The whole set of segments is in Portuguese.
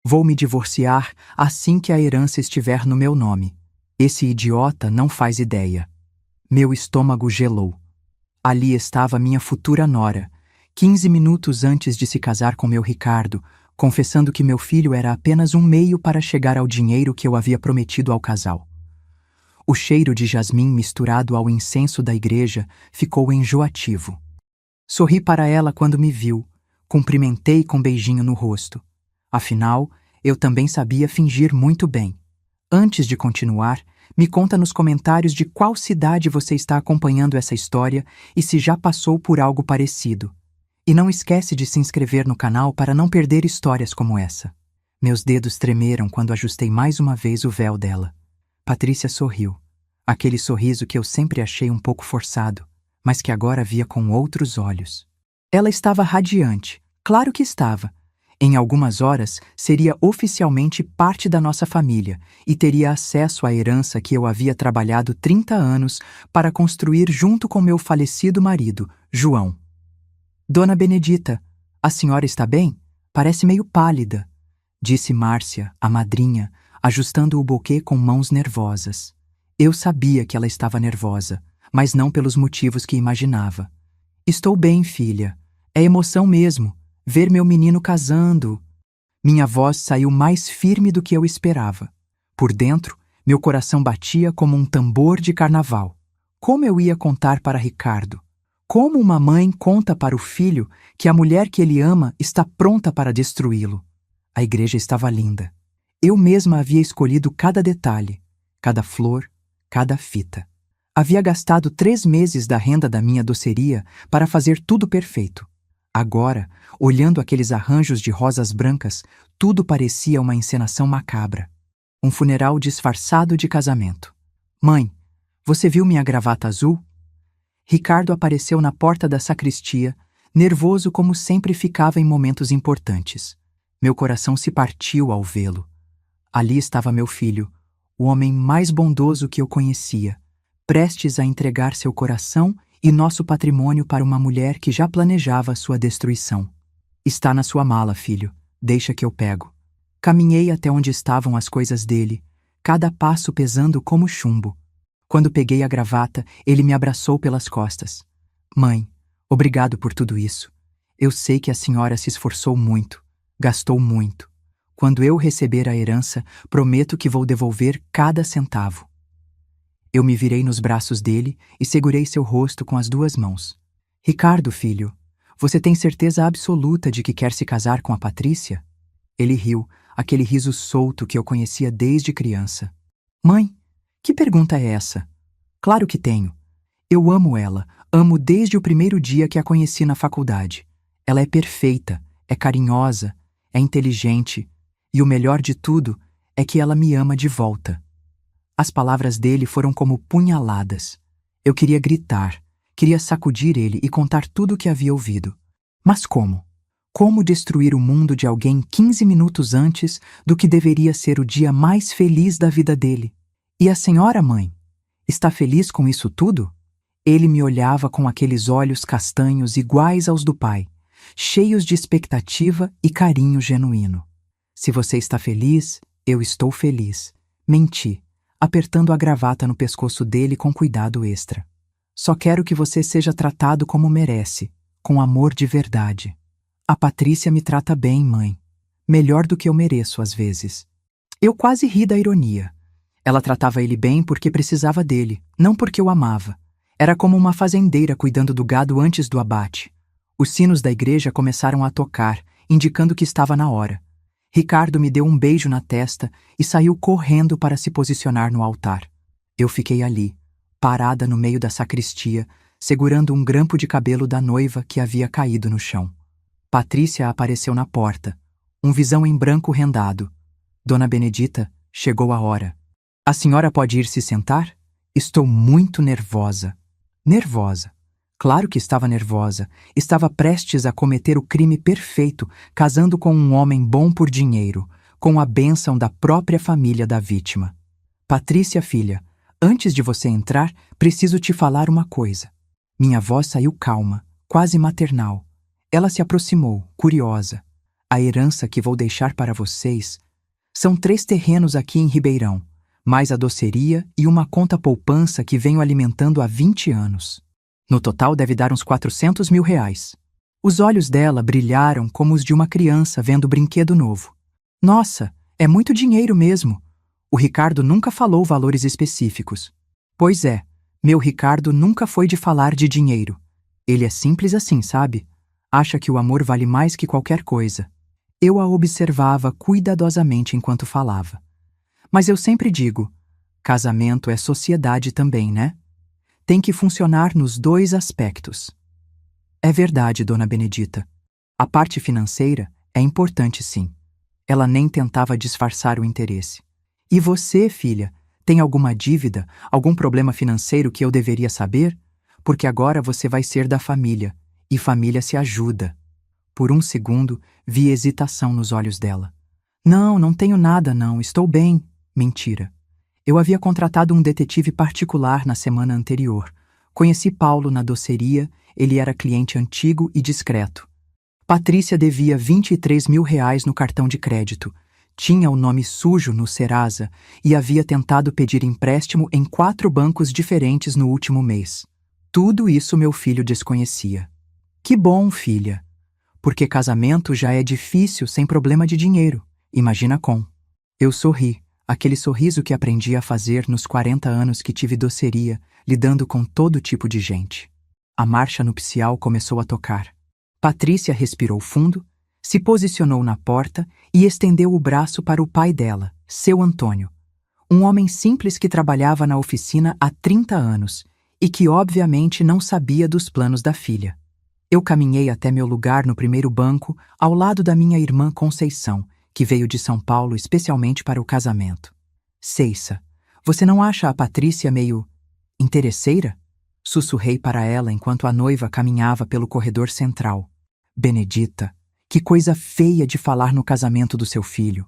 Vou me divorciar assim que a herança estiver no meu nome. Esse idiota não faz ideia. Meu estômago gelou. Ali estava minha futura nora, 15 minutos antes de se casar com meu Ricardo, confessando que meu filho era apenas um meio para chegar ao dinheiro que eu havia prometido ao casal. O cheiro de jasmim misturado ao incenso da igreja ficou enjoativo. Sorri para ela quando me viu, cumprimentei com beijinho no rosto. Afinal, eu também sabia fingir muito bem. Antes de continuar, me conta nos comentários de qual cidade você está acompanhando essa história e se já passou por algo parecido. E não esquece de se inscrever no canal para não perder histórias como essa. Meus dedos tremeram quando ajustei mais uma vez o véu dela. Patrícia sorriu. Aquele sorriso que eu sempre achei um pouco forçado, mas que agora via com outros olhos. Ela estava radiante, claro que estava. Em algumas horas, seria oficialmente parte da nossa família e teria acesso à herança que eu havia trabalhado 30 anos para construir junto com meu falecido marido, João. Dona Benedita, a senhora está bem? Parece meio pálida, disse Márcia, a madrinha, ajustando o buquê com mãos nervosas. Eu sabia que ela estava nervosa, mas não pelos motivos que imaginava. Estou bem, filha. É emoção mesmo. Ver meu menino casando. Minha voz saiu mais firme do que eu esperava. Por dentro, meu coração batia como um tambor de carnaval. Como eu ia contar para Ricardo? Como uma mãe conta para o filho que a mulher que ele ama está pronta para destruí-lo? A igreja estava linda. Eu mesma havia escolhido cada detalhe, cada flor, cada fita. Havia gastado 3 meses da renda da minha doceria para fazer tudo perfeito. Agora, olhando aqueles arranjos de rosas brancas, tudo parecia uma encenação macabra. Um funeral disfarçado de casamento. Mãe, você viu minha gravata azul? Ricardo apareceu na porta da sacristia, nervoso como sempre ficava em momentos importantes. Meu coração se partiu ao vê-lo. Ali estava meu filho, o homem mais bondoso que eu conhecia, prestes a entregar seu coração e nosso patrimônio para uma mulher que já planejava sua destruição. Está na sua mala, filho. Deixa que eu pego. Caminhei até onde estavam as coisas dele, cada passo pesando como chumbo. Quando peguei a gravata, ele me abraçou pelas costas. Mãe, obrigado por tudo isso. Eu sei que a senhora se esforçou muito, gastou muito. Quando eu receber a herança, prometo que vou devolver cada centavo. Eu me virei nos braços dele e segurei seu rosto com as 2 mãos. Ricardo, filho, você tem certeza absoluta de que quer se casar com a Patrícia? Ele riu, aquele riso solto que eu conhecia desde criança. Mãe, que pergunta é essa? Claro que tenho. Eu amo ela, amo desde o primeiro dia que a conheci na faculdade. Ela é perfeita, é carinhosa, é inteligente, e o melhor de tudo é que ela me ama de volta. As palavras dele foram como punhaladas. Eu queria gritar, queria sacudir ele e contar tudo o que havia ouvido. Mas como? Como destruir o mundo de alguém 15 minutos antes do que deveria ser o dia mais feliz da vida dele? E a senhora, mãe? Está feliz com isso tudo? Ele me olhava com aqueles olhos castanhos iguais aos do pai, cheios de expectativa e carinho genuíno. Se você está feliz, eu estou feliz. Menti, apertando a gravata no pescoço dele com cuidado extra. Só quero que você seja tratado como merece, com amor de verdade. A Patrícia me trata bem, mãe. Melhor do que eu mereço, às vezes. Eu quase ri da ironia. Ela tratava ele bem porque precisava dele, não porque o amava. Era como uma fazendeira cuidando do gado antes do abate. Os sinos da igreja começaram a tocar, indicando que estava na hora. Ricardo me deu um beijo na testa e saiu correndo para se posicionar no altar. Eu fiquei ali, parada no meio da sacristia, segurando um grampo de cabelo da noiva que havia caído no chão. Patrícia apareceu na porta, um visão em branco rendado. Dona Benedita, chegou a hora. A senhora pode ir se sentar? Estou muito nervosa. Nervosa. Claro que estava nervosa. Estava prestes a cometer o crime perfeito, casando com um homem bom por dinheiro, com a bênção da própria família da vítima. Patrícia, filha, antes de você entrar, preciso te falar uma coisa. Minha voz saiu calma, quase maternal. Ela se aproximou, curiosa. A herança que vou deixar para vocês são 3 terrenos aqui em Ribeirão, mais a doceria e uma conta poupança que venho alimentando há 20 anos. No total deve dar uns 400 mil reais. Os olhos dela brilharam como os de uma criança vendo brinquedo novo. Nossa, é muito dinheiro mesmo. O Ricardo nunca falou valores específicos. Pois é, meu Ricardo nunca foi de falar de dinheiro. Ele é simples assim, sabe? Acha que o amor vale mais que qualquer coisa. Eu a observava cuidadosamente enquanto falava. Mas eu sempre digo, casamento é sociedade também, né? Tem que funcionar nos 2 aspectos. É verdade, dona Benedita. A parte financeira é importante sim. Ela nem tentava disfarçar o interesse. E você, filha, tem alguma dívida, algum problema financeiro que eu deveria saber? Porque agora você vai ser da família, e família se ajuda. Por um segundo, vi hesitação nos olhos dela. Não, não tenho nada não, estou bem. Mentira. Eu havia contratado um detetive particular na semana anterior. Conheci Paulo na doceria, ele era cliente antigo e discreto. Patrícia devia 23 mil reais no cartão de crédito. Tinha o nome sujo no Serasa e havia tentado pedir empréstimo em 4 bancos diferentes no último mês. Tudo isso meu filho desconhecia. Que bom, filha. Porque casamento já é difícil sem problema de dinheiro. Imagina com. Eu sorri, aquele sorriso que aprendi a fazer nos 40 anos que tive doceria, lidando com todo tipo de gente. A marcha nupcial começou a tocar. Patrícia respirou fundo, se posicionou na porta e estendeu o braço para o pai dela, seu Antônio. Um homem simples que trabalhava na oficina há 30 anos e que obviamente não sabia dos planos da filha. Eu caminhei até meu lugar no primeiro banco, ao lado da minha irmã Conceição, que veio de São Paulo especialmente para o casamento. Ceissa, você não acha a Patrícia meio interesseira? Sussurrei para ela enquanto a noiva caminhava pelo corredor central. Benedita, que coisa feia de falar no casamento do seu filho.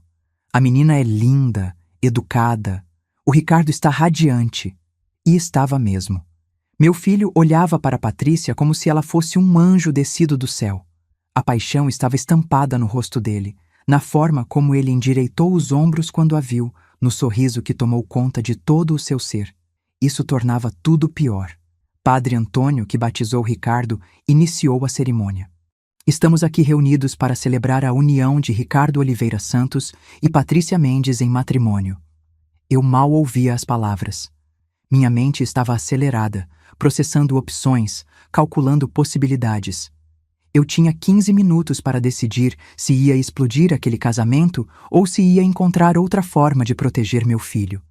A menina é linda, educada. O Ricardo está radiante. E estava mesmo. Meu filho olhava para Patrícia como se ela fosse um anjo descido do céu. A paixão estava estampada no rosto dele, na forma como ele endireitou os ombros quando a viu, no sorriso que tomou conta de todo o seu ser. Isso tornava tudo pior. Padre Antônio, que batizou Ricardo, iniciou a cerimônia. Estamos aqui reunidos para celebrar a união de Ricardo Oliveira Santos e Patrícia Mendes em matrimônio. Eu mal ouvia as palavras. Minha mente estava acelerada, processando opções, calculando possibilidades. Eu tinha 15 minutos para decidir se ia explodir aquele casamento ou se ia encontrar outra forma de proteger meu filho.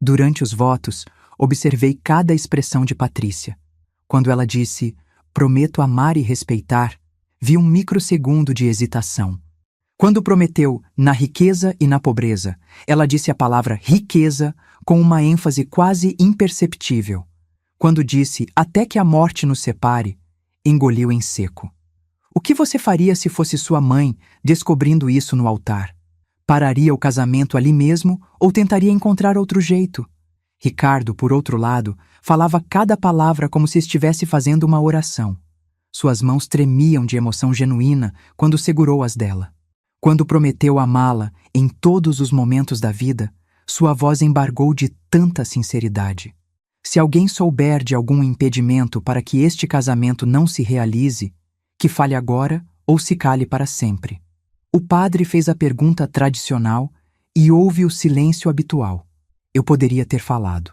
Durante os votos, observei cada expressão de Patrícia. Quando ela disse, prometo amar e respeitar, vi um microsegundo de hesitação. Quando prometeu na riqueza e na pobreza, ela disse a palavra riqueza com uma ênfase quase imperceptível. Quando disse até que a morte nos separe, engoliu em seco. O que você faria se fosse sua mãe descobrindo isso no altar? Pararia o casamento ali mesmo ou tentaria encontrar outro jeito? Ricardo, por outro lado, falava cada palavra como se estivesse fazendo uma oração. Suas mãos tremiam de emoção genuína quando segurou as dela. Quando prometeu amá-la em todos os momentos da vida, sua voz embargou de tanta sinceridade. Se alguém souber de algum impedimento para que este casamento não se realize, que fale agora ou se cale para sempre. O padre fez a pergunta tradicional e houve o silêncio habitual. Eu poderia ter falado.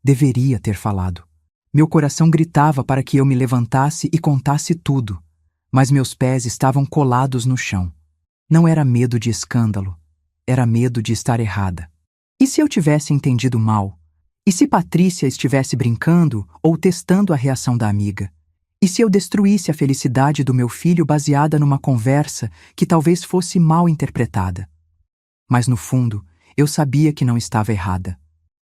Deveria ter falado. Meu coração gritava para que eu me levantasse e contasse tudo, mas meus pés estavam colados no chão. Não era medo de escândalo, era medo de estar errada. E se eu tivesse entendido mal? E se Patrícia estivesse brincando ou testando a reação da amiga? E se eu destruísse a felicidade do meu filho baseada numa conversa que talvez fosse mal interpretada? Mas no fundo, eu sabia que não estava errada.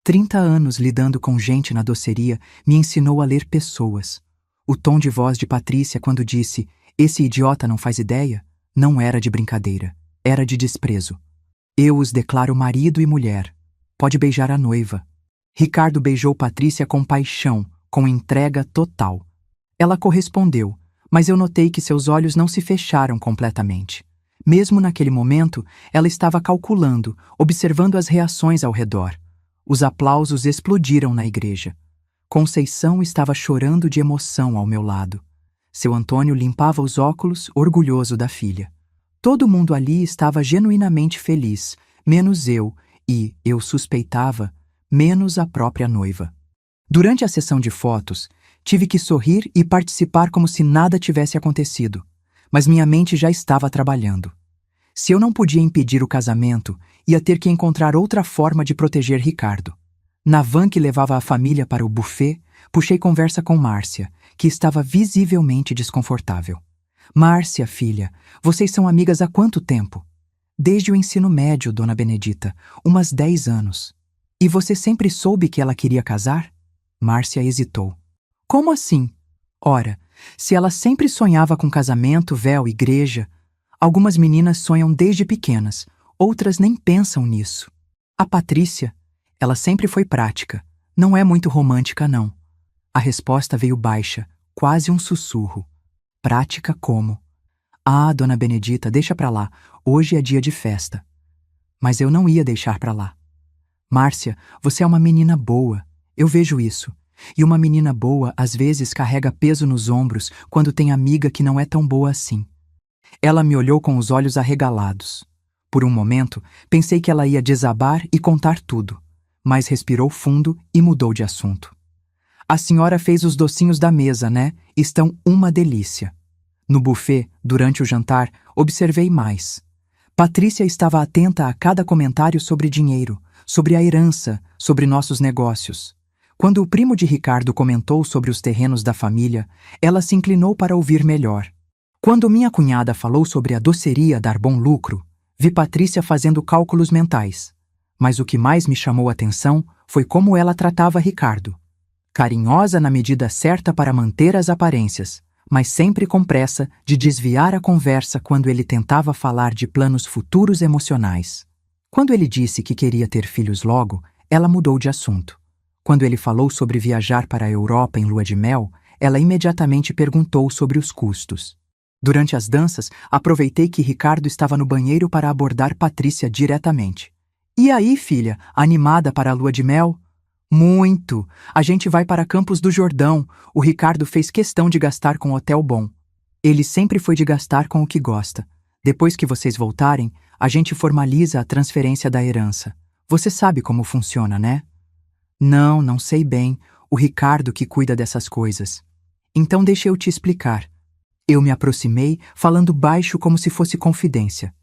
30 anos lidando com gente na doceria me ensinou a ler pessoas. O tom de voz de Patrícia quando disse, esse idiota não faz ideia, não era de brincadeira, era de desprezo. Eu os declaro marido e mulher. Pode beijar a noiva. Ricardo beijou Patrícia com paixão, com entrega total. Ela correspondeu, mas eu notei que seus olhos não se fecharam completamente. Mesmo naquele momento, ela estava calculando, observando as reações ao redor. Os aplausos explodiram na igreja. Conceição estava chorando de emoção ao meu lado. Seu Antônio limpava os óculos, orgulhoso da filha. Todo mundo ali estava genuinamente feliz, menos eu e, eu suspeitava, menos a própria noiva. Durante a sessão de fotos, tive que sorrir e participar como se nada tivesse acontecido, mas minha mente já estava trabalhando. Se eu não podia impedir o casamento, ia ter que encontrar outra forma de proteger Ricardo. Na van que levava a família para o buffet, puxei conversa com Márcia, que estava visivelmente desconfortável. Márcia, filha, vocês são amigas há quanto tempo? Desde o ensino médio, dona Benedita, umas 10 anos. E você sempre soube que ela queria casar? Márcia hesitou. Como assim? Ora, se ela sempre sonhava com casamento, véu, igreja. Algumas meninas sonham desde pequenas, outras nem pensam nisso. A Patrícia, ela sempre foi prática, não é muito romântica, não. A resposta veio baixa, quase um sussurro. Prática como? Ah, dona Benedita, deixa pra lá, hoje é dia de festa. Mas eu não ia deixar pra lá. Márcia, você é uma menina boa, eu vejo isso. E uma menina boa às vezes carrega peso nos ombros quando tem amiga que não é tão boa assim. Ela me olhou com os olhos arregalados. Por um momento, pensei que ela ia desabar e contar tudo, mas respirou fundo e mudou de assunto. A senhora fez os docinhos da mesa, né? Estão uma delícia. No buffet, durante o jantar, observei mais. Patrícia estava atenta a cada comentário sobre dinheiro, sobre a herança, sobre nossos negócios. Quando o primo de Ricardo comentou sobre os terrenos da família, ela se inclinou para ouvir melhor. Quando minha cunhada falou sobre a doceria dar bom lucro, vi Patrícia fazendo cálculos mentais. Mas o que mais me chamou a atenção foi como ela tratava Ricardo. Carinhosa na medida certa para manter as aparências, mas sempre com pressa de desviar a conversa quando ele tentava falar de planos futuros emocionais. Quando ele disse que queria ter filhos logo, ela mudou de assunto. Quando ele falou sobre viajar para a Europa em lua de mel, ela imediatamente perguntou sobre os custos. Durante as danças, aproveitei que Ricardo estava no banheiro para abordar Patrícia diretamente. E aí, filha, animada para a lua de mel? Muito! A gente vai para Campos do Jordão. O Ricardo fez questão de gastar com hotel bom. Ele sempre foi de gastar com o que gosta. Depois que vocês voltarem, a gente formaliza a transferência da herança. Você sabe como funciona, né? Não, não sei bem. O Ricardo que cuida dessas coisas. Então deixa eu te explicar. Eu me aproximei, falando baixo como se fosse confidência.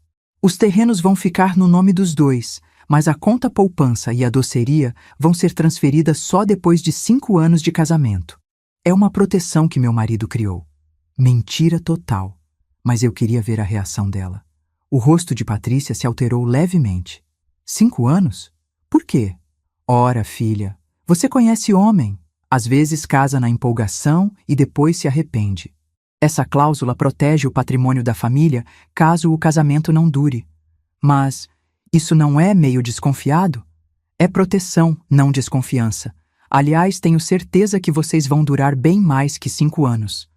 Os terrenos vão ficar no nome dos dois, mas a conta poupança e a doceria vão ser transferidas só depois de 5 anos de casamento. É uma proteção que meu marido criou. Mentira total. Mas eu queria ver a reação dela. O rosto de Patrícia se alterou levemente. 5 anos? Por quê? Ora, filha, você conhece homem. Às vezes casa na empolgação e depois se arrepende. Essa cláusula protege o patrimônio da família caso o casamento não dure. Mas isso não é meio desconfiado? É proteção, não desconfiança. Aliás, tenho certeza que vocês vão durar bem mais que 5 anos.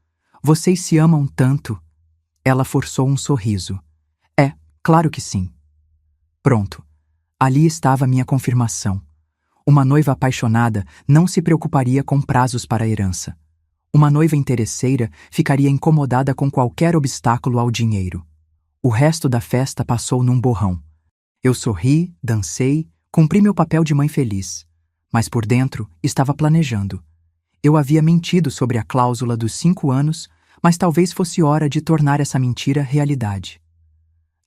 Vocês se amam tanto. Ela forçou um sorriso. É, claro que sim. Pronto. Ali estava minha confirmação. Uma noiva apaixonada não se preocuparia com prazos para a herança. Uma noiva interesseira ficaria incomodada com qualquer obstáculo ao dinheiro. O resto da festa passou num borrão. Eu sorri, dancei, cumpri meu papel de mãe feliz. Mas por dentro estava planejando. Eu havia mentido sobre a cláusula dos 5 anos, mas talvez fosse hora de tornar essa mentira realidade.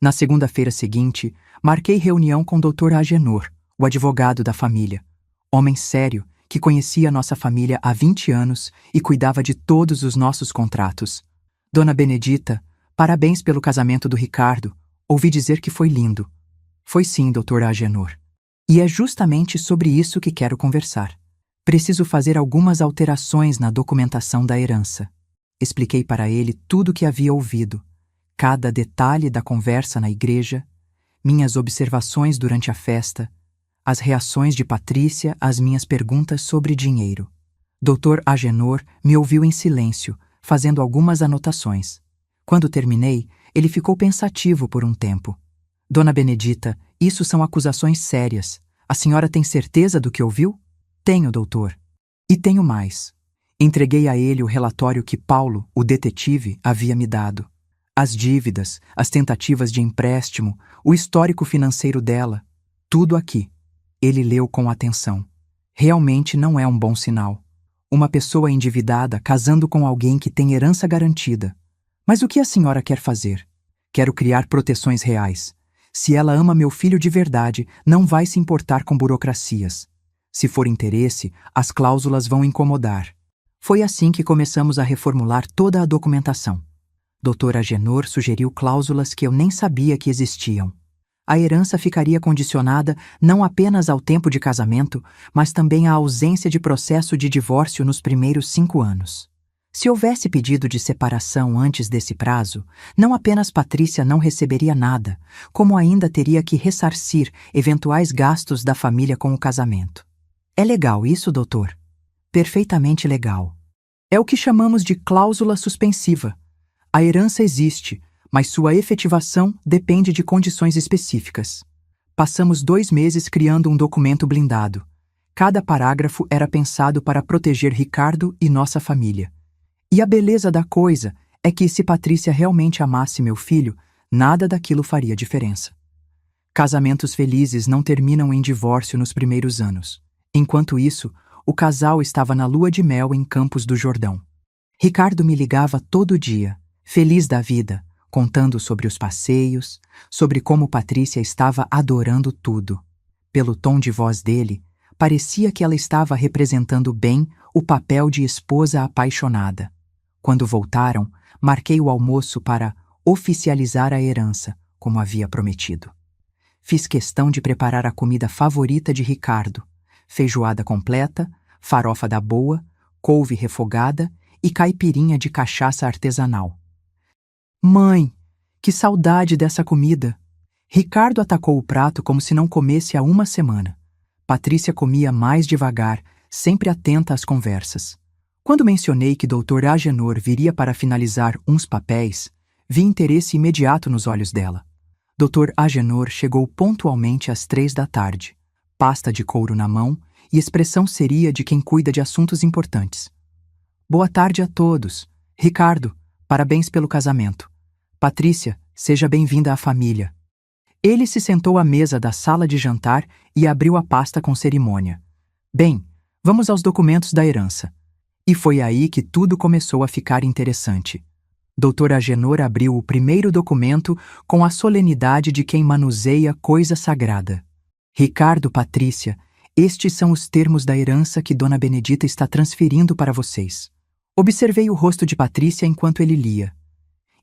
Na segunda-feira seguinte, marquei reunião com o Dr. Agenor, o advogado da família. Homem sério, que conhecia nossa família há 20 anos e cuidava de todos os nossos contratos. Dona Benedita, parabéns pelo casamento do Ricardo. Ouvi dizer que foi lindo. Foi sim, Dr. Agenor. E é justamente sobre isso que quero conversar. Preciso fazer algumas alterações na documentação da herança. Expliquei para ele tudo o que havia ouvido, cada detalhe da conversa na igreja, minhas observações durante a festa, as reações de Patrícia às minhas perguntas sobre dinheiro. Dr. Agenor me ouviu em silêncio, fazendo algumas anotações. Quando terminei, Ele ficou pensativo por um tempo. Dona Benedita, isso são acusações sérias. A senhora tem certeza do que ouviu? Tenho, doutor. E tenho mais. Entreguei a ele o relatório que Paulo, o detetive, havia me dado. As dívidas, as tentativas de empréstimo, o histórico financeiro dela. Tudo aqui. Ele leu com atenção. Realmente não é um bom sinal. Uma pessoa endividada casando com alguém que tem herança garantida. Mas o que a senhora quer fazer? Quero criar proteções reais. Se ela ama meu filho de verdade, não vai se importar com burocracias. Se for interesse, as cláusulas vão incomodar. Foi assim que começamos a reformular toda a documentação. Dr. Agenor sugeriu cláusulas que eu nem sabia que existiam. A herança ficaria condicionada não apenas ao tempo de casamento, mas também à ausência de processo de divórcio nos primeiros 5 anos. Se houvesse pedido de separação antes desse prazo, não apenas Patrícia não receberia nada, como ainda teria que ressarcir eventuais gastos da família com o casamento. É legal isso, doutor? Perfeitamente legal. É o que chamamos de cláusula suspensiva. A herança existe, mas sua efetivação depende de condições específicas. Passamos 2 meses criando um documento blindado. Cada parágrafo era pensado para proteger Ricardo e nossa família. E a beleza da coisa é que, se Patrícia realmente amasse meu filho, nada daquilo faria diferença. Casamentos felizes não terminam em divórcio nos primeiros anos. Enquanto isso, o casal estava na lua de mel em Campos do Jordão. Ricardo me ligava todo dia, feliz da vida, contando sobre os passeios, sobre como Patrícia estava adorando tudo. Pelo tom de voz dele, parecia que ela estava representando bem o papel de esposa apaixonada. Quando voltaram, marquei o almoço para oficializar a herança, como havia prometido. Fiz questão de preparar a comida favorita de Ricardo: feijoada completa, farofa da boa, couve refogada e caipirinha de cachaça artesanal. Mãe, que saudade dessa comida! Ricardo atacou o prato como se não comesse há 1 semana. Patrícia comia mais devagar, sempre atenta às conversas. Quando mencionei que Dr. Agenor viria para finalizar uns papéis, vi interesse imediato nos olhos dela. Dr. Agenor chegou pontualmente às 3 da tarde, pasta de couro na mão e expressão seria de quem cuida de assuntos importantes. Boa tarde a todos. Ricardo, parabéns pelo casamento. Patrícia, seja bem-vinda à família. Ele se sentou à mesa da sala de jantar e abriu a pasta com cerimônia. Bem, vamos aos documentos da herança. E foi aí que tudo começou a ficar interessante. Dr. Agenor abriu o primeiro documento com a solenidade de quem manuseia coisa sagrada. Ricardo, Patrícia, estes são os termos da herança que Dona Benedita está transferindo para vocês. Observei o rosto de Patrícia enquanto ele lia.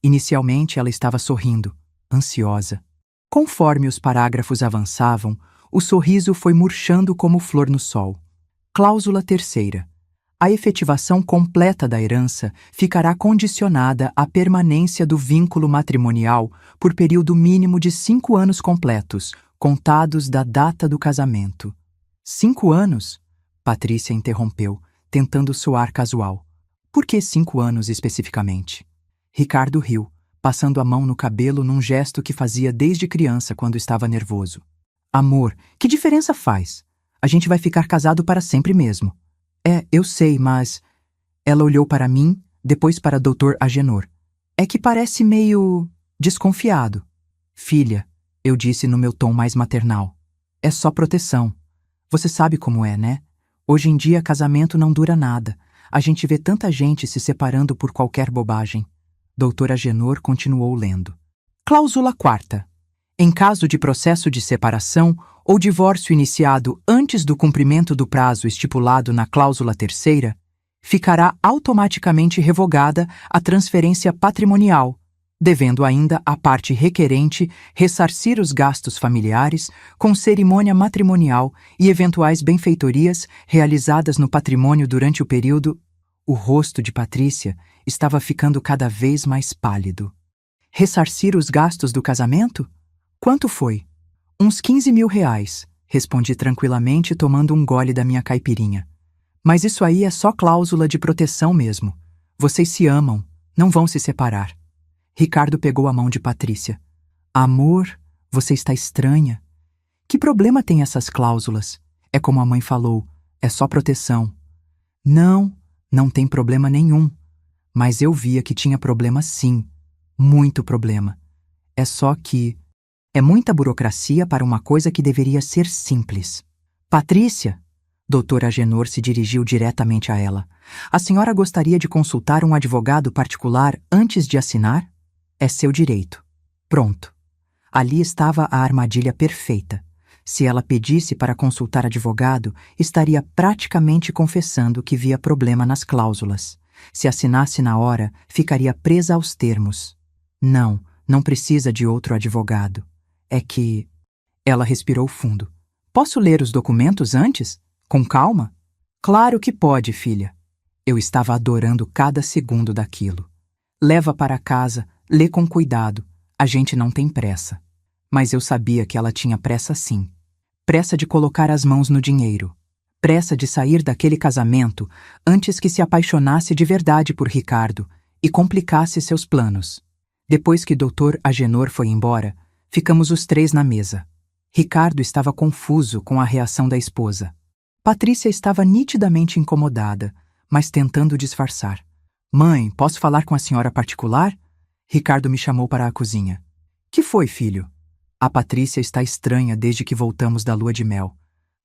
Inicialmente ela estava sorrindo, ansiosa. Conforme os parágrafos avançavam, o sorriso foi murchando como flor no sol. Cláusula 3ª. A efetivação completa da herança ficará condicionada à permanência do vínculo matrimonial por período mínimo de 5 anos completos, contados da data do casamento. 5 anos? Patrícia interrompeu, tentando soar casual. Por que 5 anos especificamente? Ricardo riu, passando a mão no cabelo num gesto que fazia desde criança quando estava nervoso. Amor, que diferença faz? A gente vai ficar casado para sempre mesmo. Eu sei, mas... Ela olhou para mim, depois para Dr. Agenor. É que parece meio... desconfiado. Filha, eu disse no meu tom mais maternal. É só proteção. Você sabe como é, né? Hoje em dia casamento não dura nada. A gente vê tanta gente se separando por qualquer bobagem. Dr. Agenor continuou lendo. Cláusula 4ª. Em caso de processo de separação ou divórcio iniciado antes do cumprimento do prazo estipulado na cláusula 3ª, ficará automaticamente revogada a transferência patrimonial, devendo ainda a parte requerente ressarcir os gastos familiares com cerimônia matrimonial e eventuais benfeitorias realizadas no patrimônio durante o período. O rosto de Patrícia estava ficando cada vez mais pálido. Ressarcir os gastos do casamento? Quanto foi? Uns 15 mil reais, respondi tranquilamente tomando um gole da minha caipirinha. Mas isso aí é só cláusula de proteção mesmo. Vocês se amam, não vão se separar. Ricardo pegou a mão de Patrícia. Amor, você está estranha. Que problema tem essas cláusulas? É como a mãe falou, é só proteção. Não, não tem problema nenhum. Mas eu via que tinha problema sim. Muito problema. É só que é muita burocracia para uma coisa que deveria ser simples. Patrícia, Dr. Agenor se dirigiu diretamente a ela. A senhora gostaria de consultar um advogado particular antes de assinar? É seu direito. Pronto. Ali estava a armadilha perfeita. Se ela pedisse para consultar advogado, estaria praticamente confessando que via problema nas cláusulas. Se assinasse na hora, ficaria presa aos termos. Não, não precisa de outro advogado. É que... Ela respirou fundo. Posso ler os documentos antes? Com calma? Claro que pode, filha. Eu estava adorando cada segundo daquilo. Leva para casa, lê com cuidado. A gente não tem pressa. Mas eu sabia que ela tinha pressa sim. Pressa de colocar as mãos no dinheiro. Pressa de sair daquele casamento antes que se apaixonasse de verdade por Ricardo e complicasse seus planos. Depois que Dr. Agenor foi embora, ficamos os três na mesa. Ricardo estava confuso com a reação da esposa. Patrícia estava nitidamente incomodada, mas tentando disfarçar. Mãe, posso falar com a senhora particular? Ricardo me chamou para a cozinha. Que foi, filho? A Patrícia está estranha desde que voltamos da lua de mel.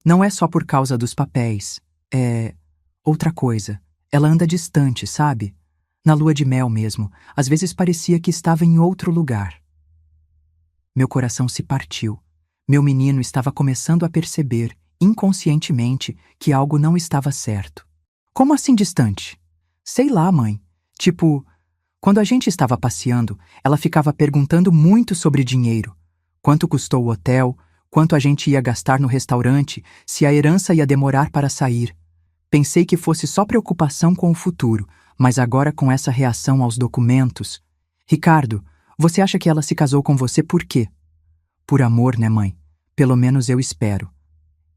Não é só por causa dos papéis. É... outra coisa. Ela anda distante, sabe? Na lua de mel mesmo, às vezes parecia que estava em outro lugar. Meu coração se partiu. Meu menino estava começando a perceber, inconscientemente, que algo não estava certo. Como assim distante? Sei lá, mãe. Tipo, quando a gente estava passeando, ela ficava perguntando muito sobre dinheiro. Quanto custou o hotel, quanto a gente ia gastar no restaurante, se a herança ia demorar para sair. Pensei que fosse só preocupação com o futuro, mas agora com essa reação aos documentos... Ricardo, você acha que ela se casou com você por quê? Por amor, né, mãe? Pelo menos eu espero.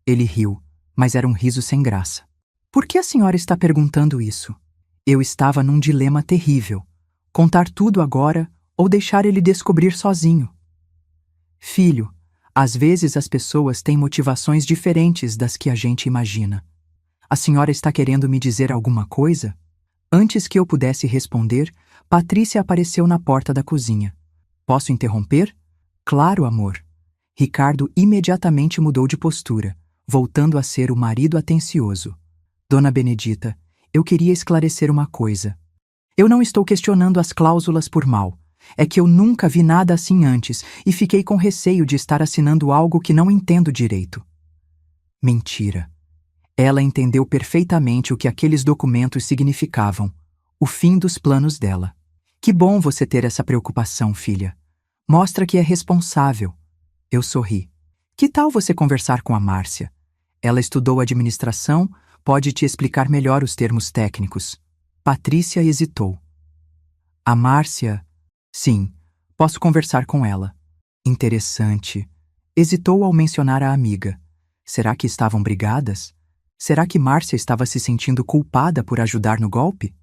Ele riu, mas era um riso sem graça. Por que a senhora está perguntando isso? Eu estava num dilema terrível. Contar tudo agora ou deixar ele descobrir sozinho? Filho, às vezes as pessoas têm motivações diferentes das que a gente imagina. A senhora está querendo me dizer alguma coisa? Antes que eu pudesse responder, Patrícia apareceu na porta da cozinha. Posso interromper? Claro, amor. Ricardo imediatamente mudou de postura, voltando a ser o marido atencioso. Dona Benedita, eu queria esclarecer uma coisa. Eu não estou questionando as cláusulas por mal. É que eu nunca vi nada assim antes e fiquei com receio de estar assinando algo que não entendo direito. Mentira. Ela entendeu perfeitamente o que aqueles documentos significavam. O fim dos planos dela. Que bom você ter essa preocupação, filha. Mostra que é responsável. Eu sorri. Que tal você conversar com a Márcia? Ela estudou administração, pode te explicar melhor os termos técnicos. Patrícia hesitou. A Márcia... Sim, posso conversar com ela. Interessante. Hesitou ao mencionar a amiga. Será que estavam brigadas? Será que Márcia estava se sentindo culpada por ajudar no golpe?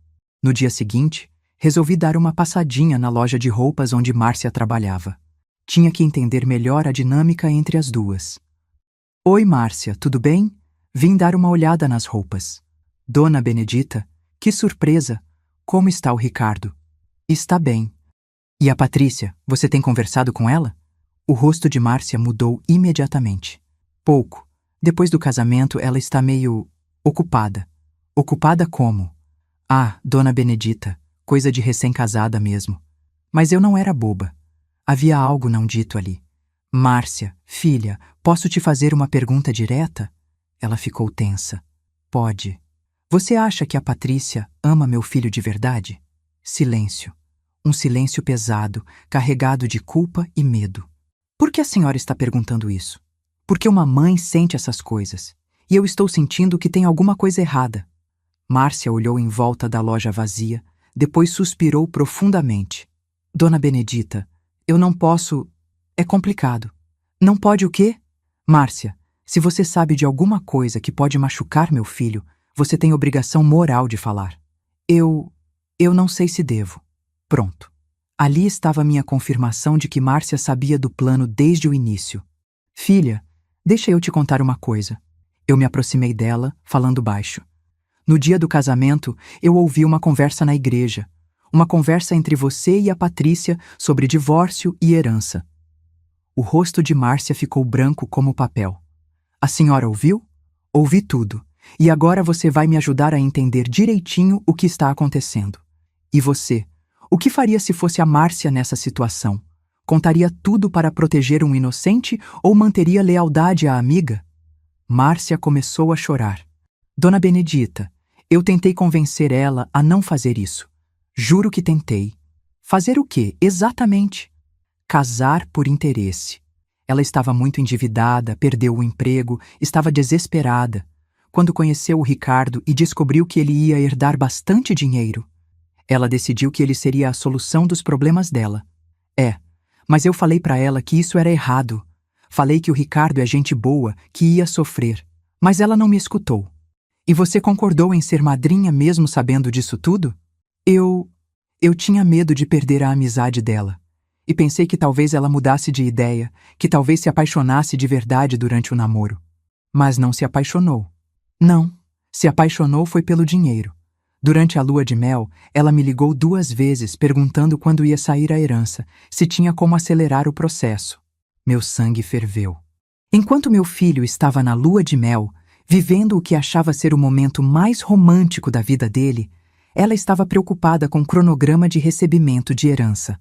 No dia seguinte, resolvi dar uma passadinha na loja de roupas onde Márcia trabalhava. Tinha que entender melhor a dinâmica entre as duas. Oi, Márcia, tudo bem? Vim dar uma olhada nas roupas. Dona Benedita, que surpresa! Como está o Ricardo? Está bem. E a Patrícia, você tem conversado com ela? O rosto de Márcia mudou imediatamente. Pouco. Depois do casamento, ela está meio... ocupada. Ocupada como? Ah, Dona Benedita, coisa de recém-casada mesmo. Mas eu não era boba. Havia algo não dito ali. Márcia, filha, posso te fazer uma pergunta direta? Ela ficou tensa. Pode. Você acha que a Patrícia ama meu filho de verdade? Silêncio. Um silêncio pesado, carregado de culpa e medo. Por que a senhora está perguntando isso? Porque uma mãe sente essas coisas. E eu estou sentindo que tem alguma coisa errada. Márcia olhou em volta da loja vazia, depois suspirou profundamente. Dona Benedita, eu não posso... É complicado. Não pode o quê? Márcia, se você sabe de alguma coisa que pode machucar meu filho, você tem obrigação moral de falar. Eu não sei se devo. Pronto. Ali estava minha confirmação de que Márcia sabia do plano desde o início. Filha, deixa eu te contar uma coisa. Eu me aproximei dela, falando baixo. No dia do casamento, eu ouvi uma conversa na igreja. Uma conversa entre você e a Patrícia sobre divórcio e herança. O rosto de Márcia ficou branco como papel. A senhora ouviu? Ouvi tudo. E agora você vai me ajudar a entender direitinho o que está acontecendo. E você? O que faria se fosse a Márcia nessa situação? Contaria tudo para proteger um inocente ou manteria lealdade à amiga? Márcia começou a chorar. Dona Benedita, eu tentei convencer ela a não fazer isso. Juro que tentei. Fazer o quê, exatamente? Casar por interesse. Ela estava muito endividada, perdeu o emprego, estava desesperada. Quando conheceu o Ricardo e descobriu que ele ia herdar bastante dinheiro, ela decidiu que ele seria a solução dos problemas dela. Mas eu falei para ela que isso era errado. Falei que o Ricardo é gente boa, que ia sofrer. Mas ela não me escutou. E você concordou em ser madrinha mesmo sabendo disso tudo? Eu tinha medo de perder a amizade dela. E pensei que talvez ela mudasse de ideia, que talvez se apaixonasse de verdade durante o namoro. Mas não se apaixonou. Não, se apaixonou foi pelo dinheiro. Durante a lua de mel, ela me ligou 2 vezes perguntando quando ia sair a herança, se tinha como acelerar o processo. Meu sangue ferveu. Enquanto meu filho estava na lua de mel, vivendo o que achava ser o momento mais romântico da vida dele, ela estava preocupada com o cronograma de recebimento de herança.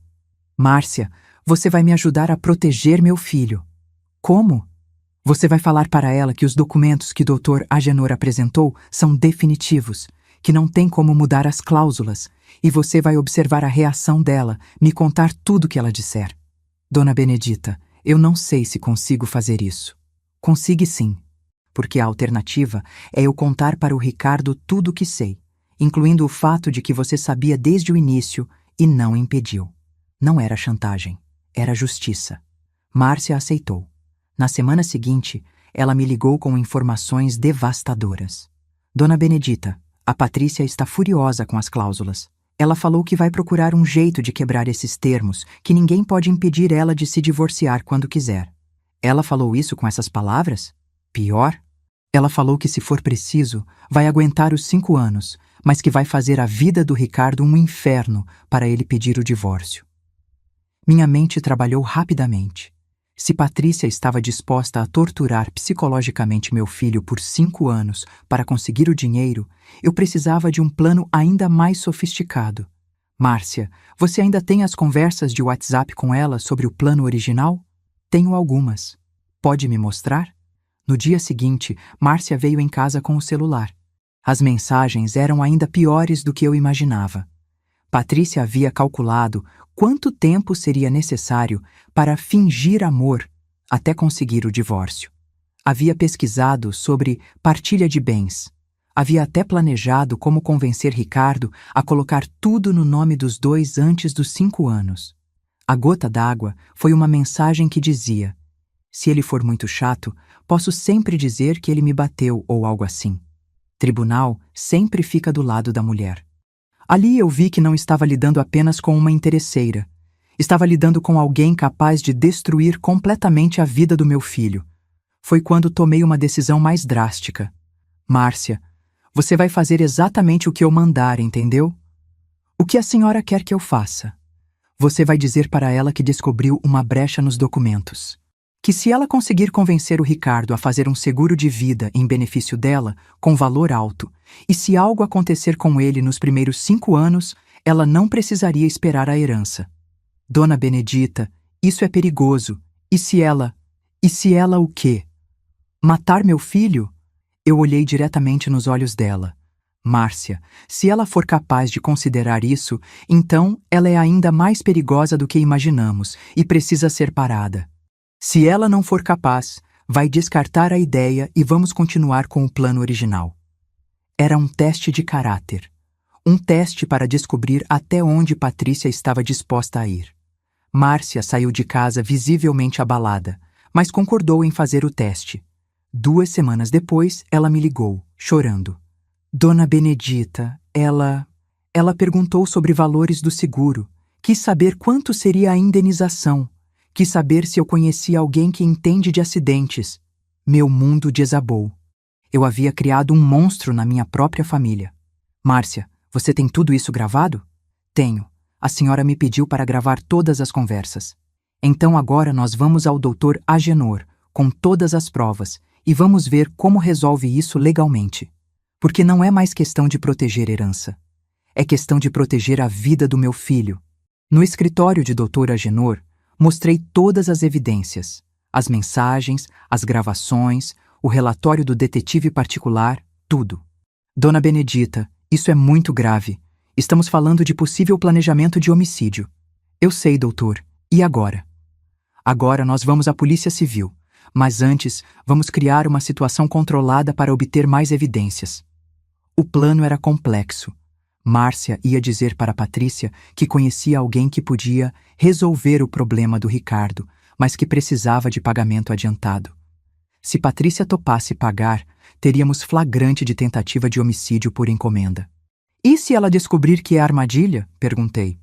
Márcia, você vai me ajudar a proteger meu filho. Como? Você vai falar para ela que os documentos que o Dr. Agenor apresentou são definitivos, que não tem como mudar as cláusulas, e você vai observar a reação dela, me contar tudo o que ela disser. Dona Benedita, eu não sei se consigo fazer isso. Consigue sim, porque a alternativa é eu contar para o Ricardo tudo o que sei, incluindo o fato de que você sabia desde o início e não impediu. Não era chantagem, era justiça. Márcia aceitou. Na semana seguinte, ela me ligou com informações devastadoras. Dona Benedita, a Patrícia está furiosa com as cláusulas. Ela falou que vai procurar um jeito de quebrar esses termos, que ninguém pode impedir ela de se divorciar quando quiser. Ela falou isso com essas palavras? Pior, ela falou que se for preciso, vai aguentar os 5 anos, mas que vai fazer a vida do Ricardo um inferno para ele pedir o divórcio. Minha mente trabalhou rapidamente. Se Patrícia estava disposta a torturar psicologicamente meu filho por 5 anos para conseguir o dinheiro, eu precisava de um plano ainda mais sofisticado. Márcia, você ainda tem as conversas de WhatsApp com ela sobre o plano original? Tenho algumas. Pode me mostrar? No dia seguinte, Márcia veio em casa com o celular. As mensagens eram ainda piores do que eu imaginava. Patrícia havia calculado quanto tempo seria necessário para fingir amor até conseguir o divórcio. Havia pesquisado sobre partilha de bens. Havia até planejado como convencer Ricardo a colocar tudo no nome dos dois antes dos 5 anos. A gota d'água foi uma mensagem que dizia: se ele for muito chato, posso sempre dizer que ele me bateu ou algo assim. Tribunal sempre fica do lado da mulher. Ali eu vi que não estava lidando apenas com uma interesseira. Estava lidando com alguém capaz de destruir completamente a vida do meu filho. Foi quando tomei uma decisão mais drástica. Márcia, você vai fazer exatamente o que eu mandar, entendeu? O que a senhora quer que eu faça? Você vai dizer para ela que descobriu uma brecha nos documentos. Que se ela conseguir convencer o Ricardo a fazer um seguro de vida em benefício dela, com valor alto, e se algo acontecer com ele nos primeiros 5 anos, ela não precisaria esperar a herança. Dona Benedita, isso é perigoso. E se ela o quê? Matar meu filho? Eu olhei diretamente nos olhos dela. Márcia, se ela for capaz de considerar isso, então ela é ainda mais perigosa do que imaginamos e precisa ser parada. Se ela não for capaz, vai descartar a ideia e vamos continuar com o plano original. Era um teste de caráter. Um teste para descobrir até onde Patrícia estava disposta a ir. Márcia saiu de casa visivelmente abalada, mas concordou em fazer o teste. 2 semanas depois, ela me ligou, chorando. Dona Benedita, ela perguntou sobre valores do seguro, Quis saber quanto seria a indenização. Quis saber se eu conhecia alguém que entende de acidentes. Meu mundo desabou. Eu havia criado um monstro na minha própria família. Márcia, você tem tudo isso gravado? Tenho. A senhora me pediu para gravar todas as conversas. Então agora nós vamos ao Dr. Agenor, com todas as provas, e vamos ver como resolve isso legalmente. Porque não é mais questão de proteger herança. É questão de proteger a vida do meu filho. No escritório de Dr. Agenor, mostrei todas as evidências, as mensagens, as gravações, o relatório do detetive particular, tudo. Dona Benedita, isso é muito grave. Estamos falando de possível planejamento de homicídio. Eu sei, doutor. E agora? Agora nós vamos à Polícia Civil. Mas antes, vamos criar uma situação controlada para obter mais evidências. O plano era complexo. Márcia ia dizer para Patrícia que conhecia alguém que podia resolver o problema do Ricardo, mas que precisava de pagamento adiantado. Se Patrícia topasse pagar, teríamos flagrante de tentativa de homicídio por encomenda. E se ela descobrir que é armadilha? Perguntei.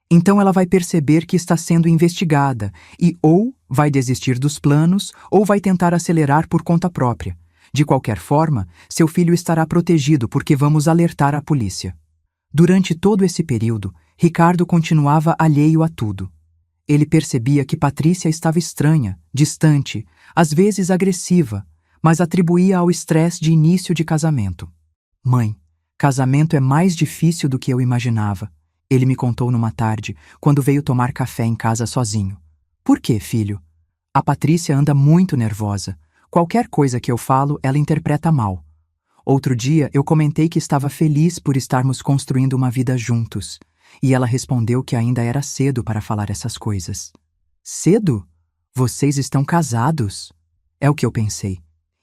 Então ela vai perceber que está sendo investigada e ou vai desistir dos planos ou vai tentar acelerar por conta própria. De qualquer forma, seu filho estará protegido porque vamos alertar a polícia. Durante todo esse período, Ricardo continuava alheio a tudo. Ele percebia que Patrícia estava estranha, distante, às vezes agressiva, mas atribuía ao estresse de início de casamento. Mãe, casamento é mais difícil do que eu imaginava. Ele me contou numa tarde, quando veio tomar café em casa sozinho. Por quê, filho? A Patrícia anda muito nervosa. Qualquer coisa que eu falo, ela interpreta mal. Outro dia, eu comentei que estava feliz por estarmos construindo uma vida juntos. E ela respondeu que ainda era cedo para falar essas coisas. Cedo? Vocês estão casados? É o que eu pensei.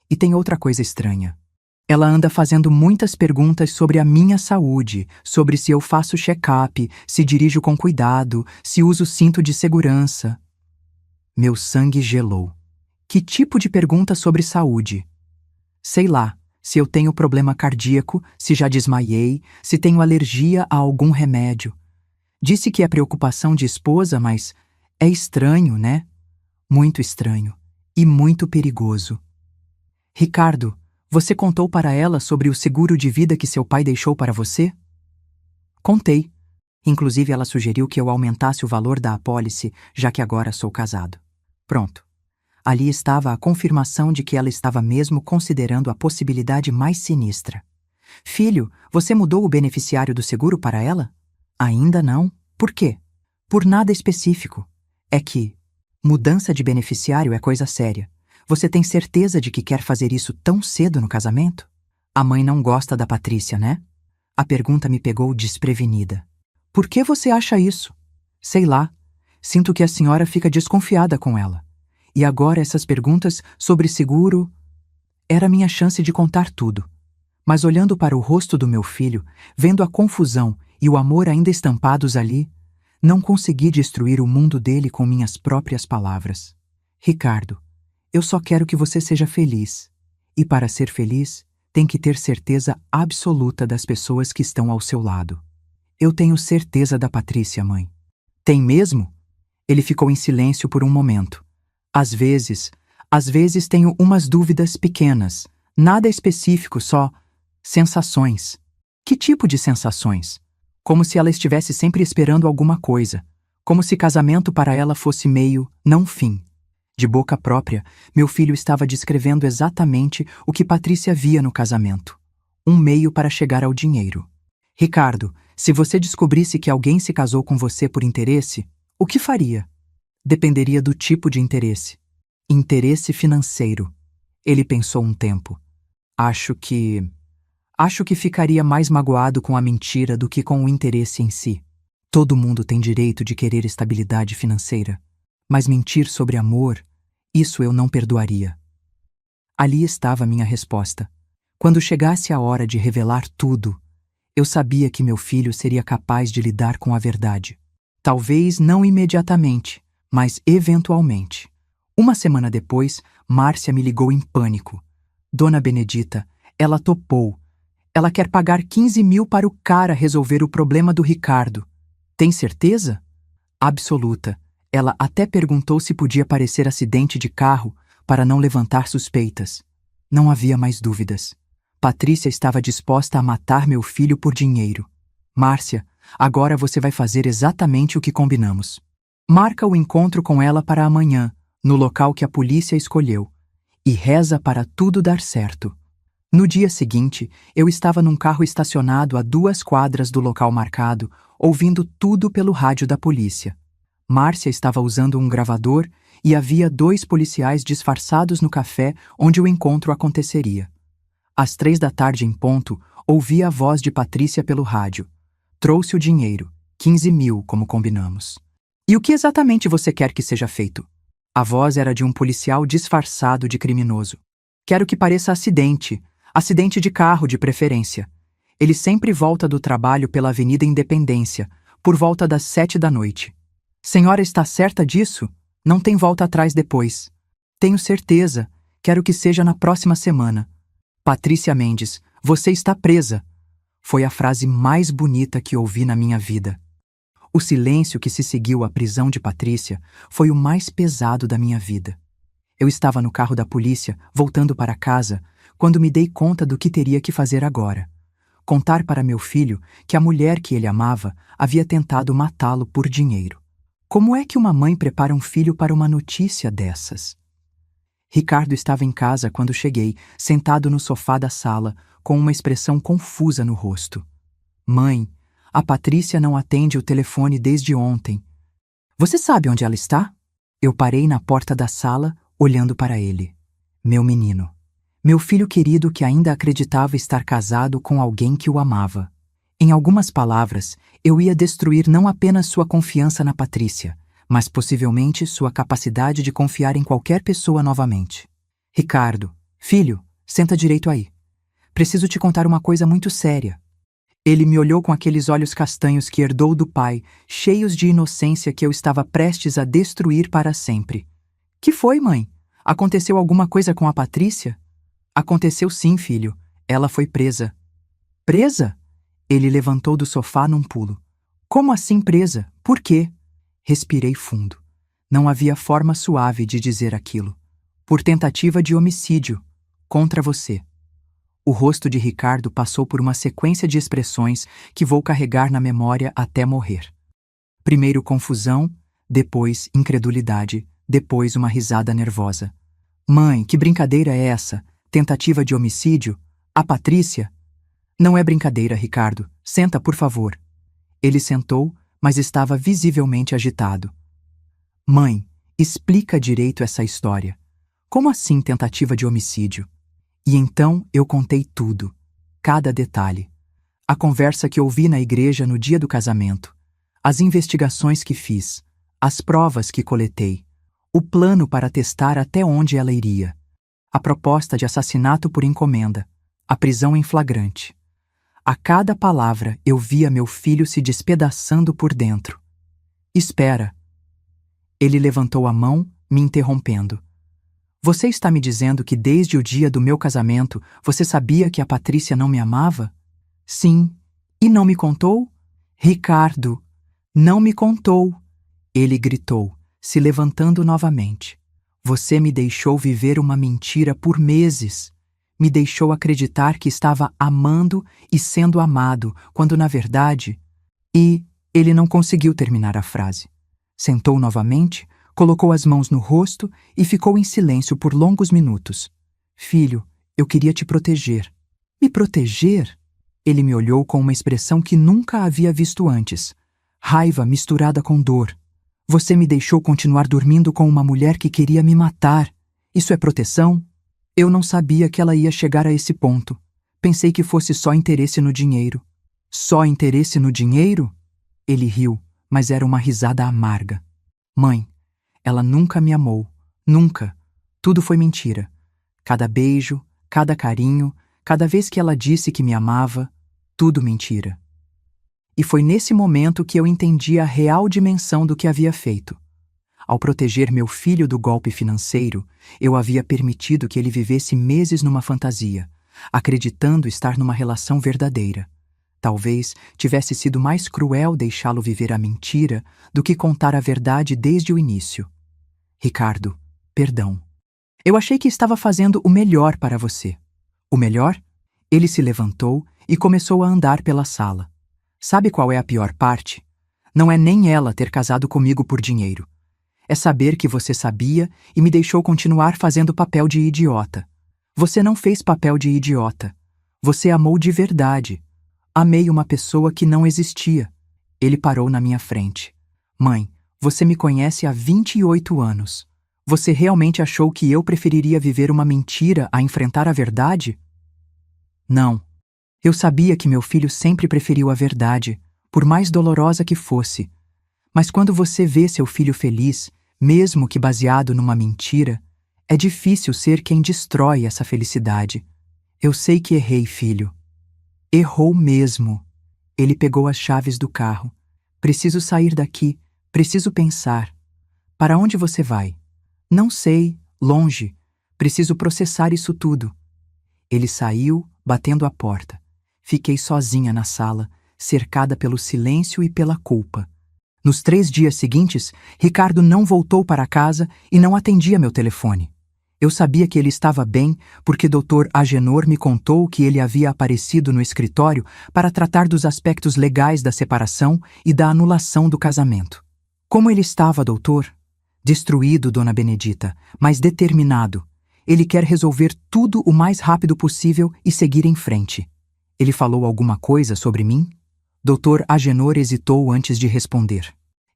E tem outra coisa estranha. Ela anda fazendo muitas perguntas sobre a minha saúde, sobre se eu faço check-up, se dirijo com cuidado, se uso cinto de segurança. Meu sangue gelou. Que tipo de pergunta sobre saúde? Sei lá, se eu tenho problema cardíaco, se já desmaiei, se tenho alergia a algum remédio. Disse que é preocupação de esposa, mas é estranho, né? Muito estranho e muito perigoso. Ricardo, você contou para ela sobre o seguro de vida que seu pai deixou para você? Contei. Inclusive, ela sugeriu que eu aumentasse o valor da apólice, já que agora sou casado. Pronto. Ali estava a confirmação de que ela estava mesmo considerando a possibilidade mais sinistra. Filho, você mudou o beneficiário do seguro para ela? Ainda não. Por quê? Por nada específico. É que mudança de beneficiário é coisa séria. Você tem certeza de que quer fazer isso tão cedo no casamento? A mãe não gosta da Patrícia, né? A pergunta me pegou desprevenida. Por que você acha isso? Sei lá. Sinto que a senhora fica desconfiada com ela. E agora essas perguntas sobre seguro... Era minha chance de contar tudo. Mas olhando para o rosto do meu filho, vendo a confusão e o amor ainda estampados ali, não consegui destruir o mundo dele com minhas próprias palavras. Ricardo, eu só quero que você seja feliz. E para ser feliz, tem que ter certeza absoluta das pessoas que estão ao seu lado. Eu tenho certeza da Patrícia, mãe. Tem mesmo? Ele ficou em silêncio por um momento. Às vezes tenho umas dúvidas pequenas, nada específico, só sensações. Que tipo de sensações? Como se ela estivesse sempre esperando alguma coisa, como se casamento para ela fosse meio, não fim. De boca própria, meu filho estava descrevendo exatamente o que Patrícia via no casamento. Um meio para chegar ao dinheiro. Ricardo, se você descobrisse que alguém se casou com você por interesse, o que faria? Dependeria do tipo de interesse. Interesse financeiro. Ele pensou um tempo. Acho que ficaria mais magoado com a mentira do que com o interesse em si. Todo mundo tem direito de querer estabilidade financeira. Mas mentir sobre amor, isso eu não perdoaria. Ali estava minha resposta. Quando chegasse a hora de revelar tudo, eu sabia que meu filho seria capaz de lidar com a verdade. Talvez não imediatamente, mas eventualmente. Uma semana depois, Márcia me ligou em pânico. Dona Benedita, ela topou. Ela quer pagar 15 mil para o cara resolver o problema do Ricardo. Tem certeza? Absoluta. Ela até perguntou se podia parecer acidente de carro para não levantar suspeitas. Não havia mais dúvidas. Patrícia estava disposta a matar meu filho por dinheiro. Márcia, agora você vai fazer exatamente o que combinamos. Marca o encontro com ela para amanhã, no local que a polícia escolheu, e reza para tudo dar certo. No dia seguinte, eu estava num carro estacionado a 2 quadras do local marcado, ouvindo tudo pelo rádio da polícia. Márcia estava usando um gravador e havia 2 policiais disfarçados no café onde o encontro aconteceria. Às 3 da tarde em ponto, ouvi a voz de Patrícia pelo rádio. Trouxe o dinheiro, 15 mil, como combinamos. E o que exatamente você quer que seja feito? A voz era de um policial disfarçado de criminoso. Quero que pareça acidente de carro de preferência. Ele sempre volta do trabalho pela Avenida Independência, por volta das 7 da noite. Senhora está certa disso? Não tem volta atrás depois. Tenho certeza. Quero que seja na próxima semana. Patrícia Mendes, você está presa. Foi a frase mais bonita que ouvi na minha vida. O silêncio que se seguiu à prisão de Patrícia foi o mais pesado da minha vida. Eu estava no carro da polícia, voltando para casa, quando me dei conta do que teria que fazer agora. Contar para meu filho que a mulher que ele amava havia tentado matá-lo por dinheiro. Como é que uma mãe prepara um filho para uma notícia dessas? Ricardo estava em casa quando cheguei, sentado no sofá da sala, com uma expressão confusa no rosto. Mãe, a Patrícia não atende o telefone desde ontem. Você sabe onde ela está? Eu parei na porta da sala, olhando para ele. Meu menino. Meu filho querido que ainda acreditava estar casado com alguém que o amava. Em algumas palavras, eu ia destruir não apenas sua confiança na Patrícia, mas possivelmente sua capacidade de confiar em qualquer pessoa novamente. Ricardo, filho, senta direito aí. Preciso te contar uma coisa muito séria. Ele me olhou com aqueles olhos castanhos que herdou do pai, cheios de inocência que eu estava prestes a destruir para sempre. Que foi, mãe? Aconteceu alguma coisa com a Patrícia? Aconteceu sim, filho. Ela foi presa. Presa? Ele levantou do sofá num pulo. Como assim presa? Por quê? Respirei fundo. Não havia forma suave de dizer aquilo. Por tentativa de homicídio. Contra você. O rosto de Ricardo passou por uma sequência de expressões que vou carregar na memória até morrer. Primeiro confusão, depois incredulidade, depois uma risada nervosa. Mãe, que brincadeira é essa? Tentativa de homicídio? A Patrícia? Não é brincadeira, Ricardo. Senta, por favor. Ele sentou, mas estava visivelmente agitado. Mãe, explica direito essa história. Como assim tentativa de homicídio? E então eu contei tudo, cada detalhe. A conversa que ouvi na igreja no dia do casamento, as investigações que fiz, as provas que coletei, o plano para testar até onde ela iria, a proposta de assassinato por encomenda, a prisão em flagrante. A cada palavra eu via meu filho se despedaçando por dentro. Espera. Ele levantou a mão, me interrompendo. Você está me dizendo que desde o dia do meu casamento você sabia que a Patrícia não me amava? Sim. E não me contou? Ricardo, não me contou. Ele gritou, se levantando novamente. Você me deixou viver uma mentira por meses. Me deixou acreditar que estava amando e sendo amado, quando na verdade... E ele não conseguiu terminar a frase. Sentou novamente, colocou as mãos no rosto e ficou em silêncio por longos minutos. Filho, eu queria te proteger. Me proteger? Ele me olhou com uma expressão que nunca havia visto antes. Raiva misturada com dor. Você me deixou continuar dormindo com uma mulher que queria me matar. Isso é proteção? Eu não sabia que ela ia chegar a esse ponto. Pensei que fosse só interesse no dinheiro. Só interesse no dinheiro? Ele riu, mas era uma risada amarga. Mãe, ela nunca me amou. Nunca. Tudo foi mentira. Cada beijo, cada carinho, cada vez que ela disse que me amava, tudo mentira. E foi nesse momento que eu entendi a real dimensão do que havia feito. Ao proteger meu filho do golpe financeiro, eu havia permitido que ele vivesse meses numa fantasia, acreditando estar numa relação verdadeira. Talvez tivesse sido mais cruel deixá-lo viver a mentira do que contar a verdade desde o início. Ricardo, perdão. Eu achei que estava fazendo o melhor para você. O melhor? Ele se levantou e começou a andar pela sala. Sabe qual é a pior parte? Não é nem ela ter casado comigo por dinheiro. É saber que você sabia e me deixou continuar fazendo papel de idiota. Você não fez papel de idiota. Você amou de verdade. Amei uma pessoa que não existia. Ele parou na minha frente. Mãe, você me conhece há 28 anos. Você realmente achou que eu preferiria viver uma mentira a enfrentar a verdade? Não. Eu sabia que meu filho sempre preferiu a verdade, por mais dolorosa que fosse. Mas quando você vê seu filho feliz, mesmo que baseado numa mentira, é difícil ser quem destrói essa felicidade. Eu sei que errei, filho. Errou mesmo. Ele pegou as chaves do carro. Preciso sair daqui. Preciso pensar. Para onde você vai? Não sei. Longe. Preciso processar isso tudo. Ele saiu, batendo a porta. Fiquei sozinha na sala, cercada pelo silêncio e pela culpa. Nos 3 dias seguintes, Ricardo não voltou para casa e não atendia meu telefone. Eu sabia que ele estava bem porque Dr. Agenor me contou que ele havia aparecido no escritório para tratar dos aspectos legais da separação e da anulação do casamento. Como ele estava, doutor? Destruído, dona Benedita, mas determinado. Ele quer resolver tudo o mais rápido possível e seguir em frente. Ele falou alguma coisa sobre mim? Dr. Agenor hesitou antes de responder.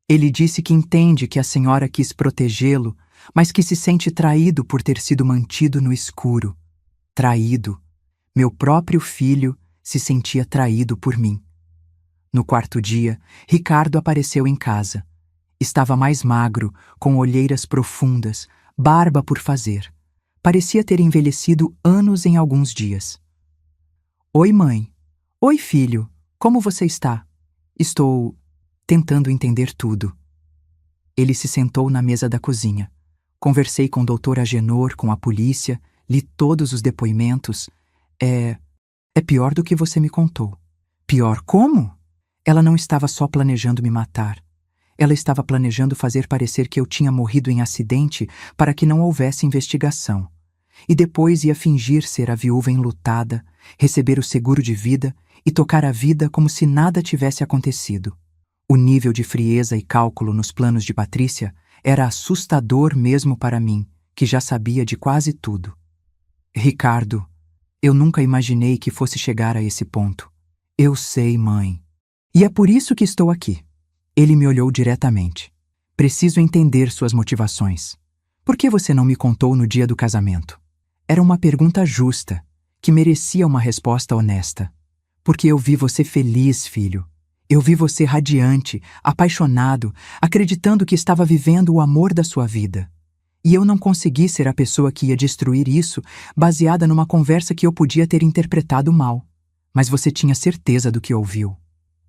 Ele disse que entende que a senhora quis protegê-lo, mas que se sente traído por ter sido mantido no escuro. Traído. Meu próprio filho se sentia traído por mim. No 4º dia, Ricardo apareceu em casa. Estava mais magro, com olheiras profundas, barba por fazer. Parecia ter envelhecido anos em alguns dias. Oi, mãe. Oi, filho. Como você está? Estou tentando entender tudo. Ele se sentou na mesa da cozinha. Conversei com o Dr. Agenor, com a polícia, li todos os depoimentos. É pior do que você me contou. Pior como? Ela não estava só planejando me matar. Ela estava planejando fazer parecer que eu tinha morrido em acidente para que não houvesse investigação. E depois ia fingir ser a viúva enlutada, receber o seguro de vida e tocar a vida como se nada tivesse acontecido. O nível de frieza e cálculo nos planos de Patrícia era assustador mesmo para mim, que já sabia de quase tudo. Ricardo, eu nunca imaginei que fosse chegar a esse ponto. Eu sei, mãe. E é por isso que estou aqui. Ele me olhou diretamente. Preciso entender suas motivações. Por que você não me contou no dia do casamento? Era uma pergunta justa, que merecia uma resposta honesta. Porque eu vi você feliz, filho. Eu vi você radiante, apaixonado, acreditando que estava vivendo o amor da sua vida. E eu não consegui ser a pessoa que ia destruir isso, baseada numa conversa que eu podia ter interpretado mal. Mas você tinha certeza do que ouviu.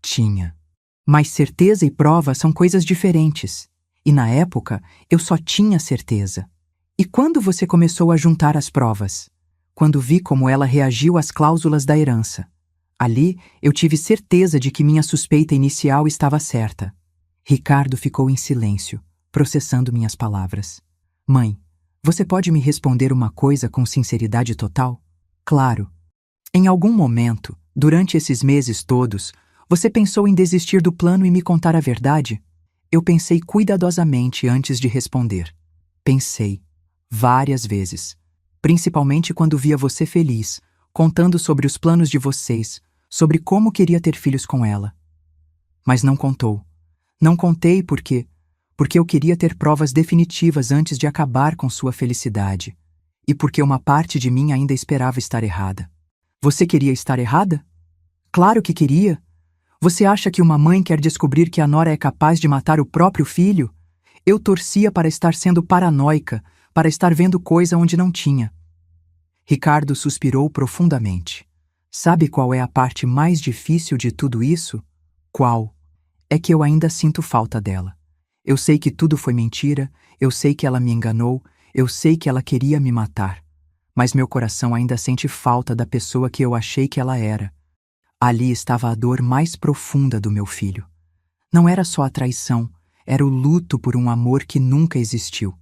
Tinha. Mas certeza e prova são coisas diferentes. E na época, eu só tinha certeza. E quando você começou a juntar as provas? Quando vi como ela reagiu às cláusulas da herança. Ali, eu tive certeza de que minha suspeita inicial estava certa. Ricardo ficou em silêncio, processando minhas palavras. Mãe, você pode me responder uma coisa com sinceridade total? Claro. Em algum momento, durante esses meses todos, você pensou em desistir do plano e me contar a verdade? Eu pensei cuidadosamente antes de responder. Pensei. Várias vezes. Principalmente quando via você feliz, contando sobre os planos de vocês, sobre como queria ter filhos com ela. Mas não contou. Não contei porque eu queria ter provas definitivas antes de acabar com sua felicidade. E porque uma parte de mim ainda esperava estar errada. Você queria estar errada? Claro que queria. Você acha que uma mãe quer descobrir que a nora é capaz de matar o próprio filho? Eu torcia para estar sendo paranoica, para estar vendo coisa onde não tinha. Ricardo suspirou profundamente. Sabe qual é a parte mais difícil de tudo isso? Qual? É que eu ainda sinto falta dela. Eu sei que tudo foi mentira, eu sei que ela me enganou, eu sei que ela queria me matar. Mas meu coração ainda sente falta da pessoa que eu achei que ela era. Ali estava a dor mais profunda do meu filho. Não era só a traição, era o luto por um amor que nunca existiu.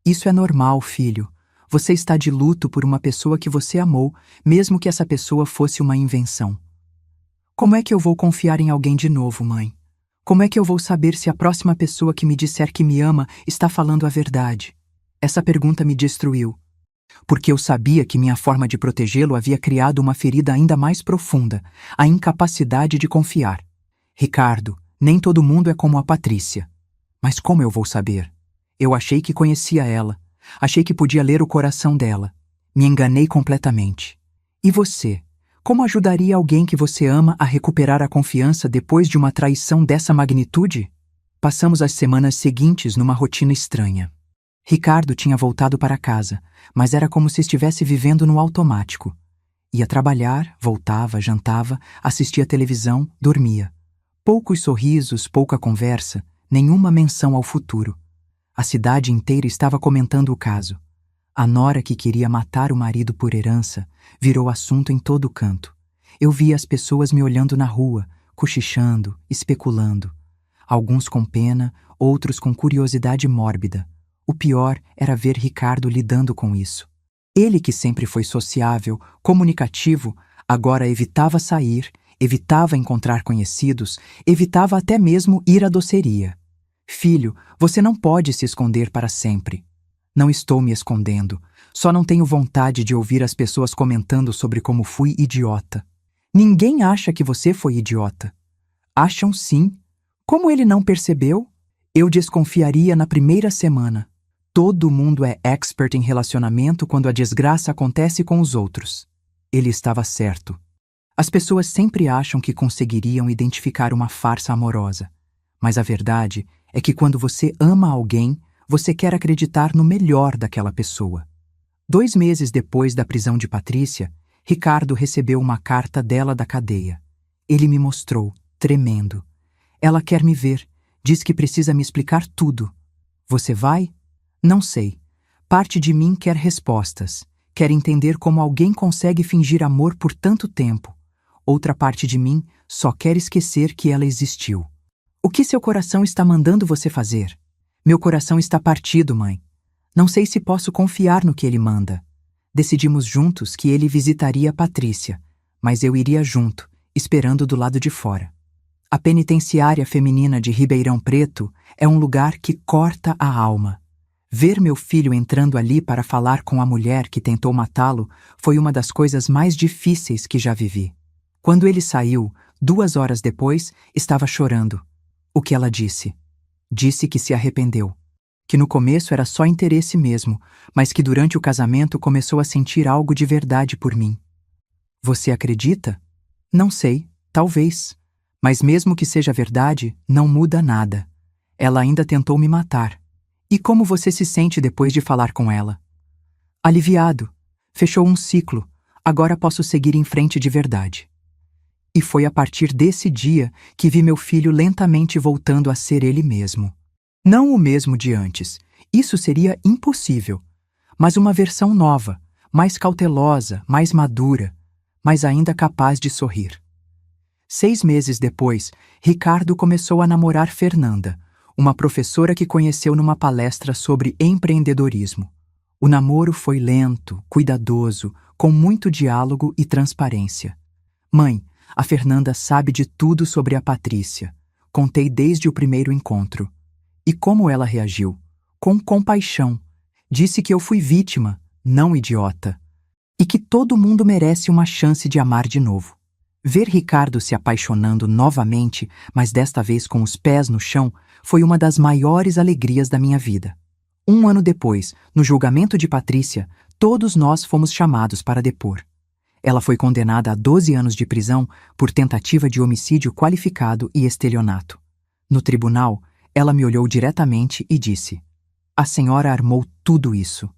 Isso é normal, filho. Você está de luto por uma pessoa que você amou, mesmo que essa pessoa fosse uma invenção. Como é que eu vou confiar em alguém de novo, mãe? Como é que eu vou saber se a próxima pessoa que me disser que me ama está falando a verdade? Essa pergunta me destruiu, porque eu sabia que minha forma de protegê-lo havia criado uma ferida ainda mais profunda, a incapacidade de confiar. Ricardo, nem todo mundo é como a Patrícia. Mas como eu vou saber? Eu achei que conhecia ela. Achei que podia ler o coração dela. Me enganei completamente. E você? Como ajudaria alguém que você ama a recuperar a confiança depois de uma traição dessa magnitude? Passamos as semanas seguintes numa rotina estranha. Ricardo tinha voltado para casa, mas era como se estivesse vivendo no automático. Ia trabalhar, voltava, jantava, assistia televisão, dormia. Poucos sorrisos, pouca conversa, nenhuma menção ao futuro. A cidade inteira estava comentando o caso. A nora que queria matar o marido por herança virou assunto em todo canto. Eu via as pessoas me olhando na rua, cochichando, especulando. Alguns com pena, outros com curiosidade mórbida. O pior era ver Ricardo lidando com isso. Ele, que sempre foi sociável, comunicativo, agora evitava sair, evitava encontrar conhecidos, evitava até mesmo ir à doceria. Filho, você não pode se esconder para sempre. Não estou me escondendo, só não tenho vontade de ouvir as pessoas comentando sobre como fui idiota. Ninguém acha que você foi idiota. Acham sim. Como ele não percebeu? Eu desconfiaria na primeira semana. Todo mundo é expert em relacionamento quando a desgraça acontece com os outros. Ele estava certo. As pessoas sempre acham que conseguiriam identificar uma farsa amorosa. Mas a verdade é que quando você ama alguém, você quer acreditar no melhor daquela pessoa. 2 meses depois da prisão de Patrícia, Ricardo recebeu uma carta dela da cadeia. Ele me mostrou, tremendo. Ela quer me ver, diz que precisa me explicar tudo. Você vai? Não sei. Parte de mim quer respostas, quer entender como alguém consegue fingir amor por tanto tempo. Outra parte de mim só quer esquecer que ela existiu. O que seu coração está mandando você fazer? Meu coração está partido, mãe. Não sei se posso confiar no que ele manda. Decidimos juntos que ele visitaria Patrícia, mas eu iria junto, esperando do lado de fora. A penitenciária feminina de Ribeirão Preto é um lugar que corta a alma. Ver meu filho entrando ali para falar com a mulher que tentou matá-lo foi uma das coisas mais difíceis que já vivi. Quando ele saiu, 2 horas depois, estava chorando. O que ela disse? Disse que se arrependeu. Que no começo era só interesse mesmo, mas que durante o casamento começou a sentir algo de verdade por mim. Você acredita? Não sei, talvez. Mas mesmo que seja verdade, não muda nada. Ela ainda tentou me matar. E como você se sente depois de falar com ela? Aliviado. Fechou um ciclo. Agora posso seguir em frente de verdade. E foi a partir desse dia que vi meu filho lentamente voltando a ser ele mesmo. Não o mesmo de antes. Isso seria impossível. Mas uma versão nova, mais cautelosa, mais madura, mas ainda capaz de sorrir. 6 meses depois, Ricardo começou a namorar Fernanda, uma professora que conheceu numa palestra sobre empreendedorismo. O namoro foi lento, cuidadoso, com muito diálogo e transparência. Mãe, a Fernanda sabe de tudo sobre a Patrícia. Contei desde o primeiro encontro. E como ela reagiu? Com compaixão. Disse que eu fui vítima, não idiota. E que todo mundo merece uma chance de amar de novo. Ver Ricardo se apaixonando novamente, mas desta vez com os pés no chão, foi uma das maiores alegrias da minha vida. 1 ano depois, no julgamento de Patrícia, todos nós fomos chamados para depor. Ela foi condenada a 12 anos de prisão por tentativa de homicídio qualificado e estelionato. No tribunal, ela me olhou diretamente e disse: "A senhora armou tudo isso.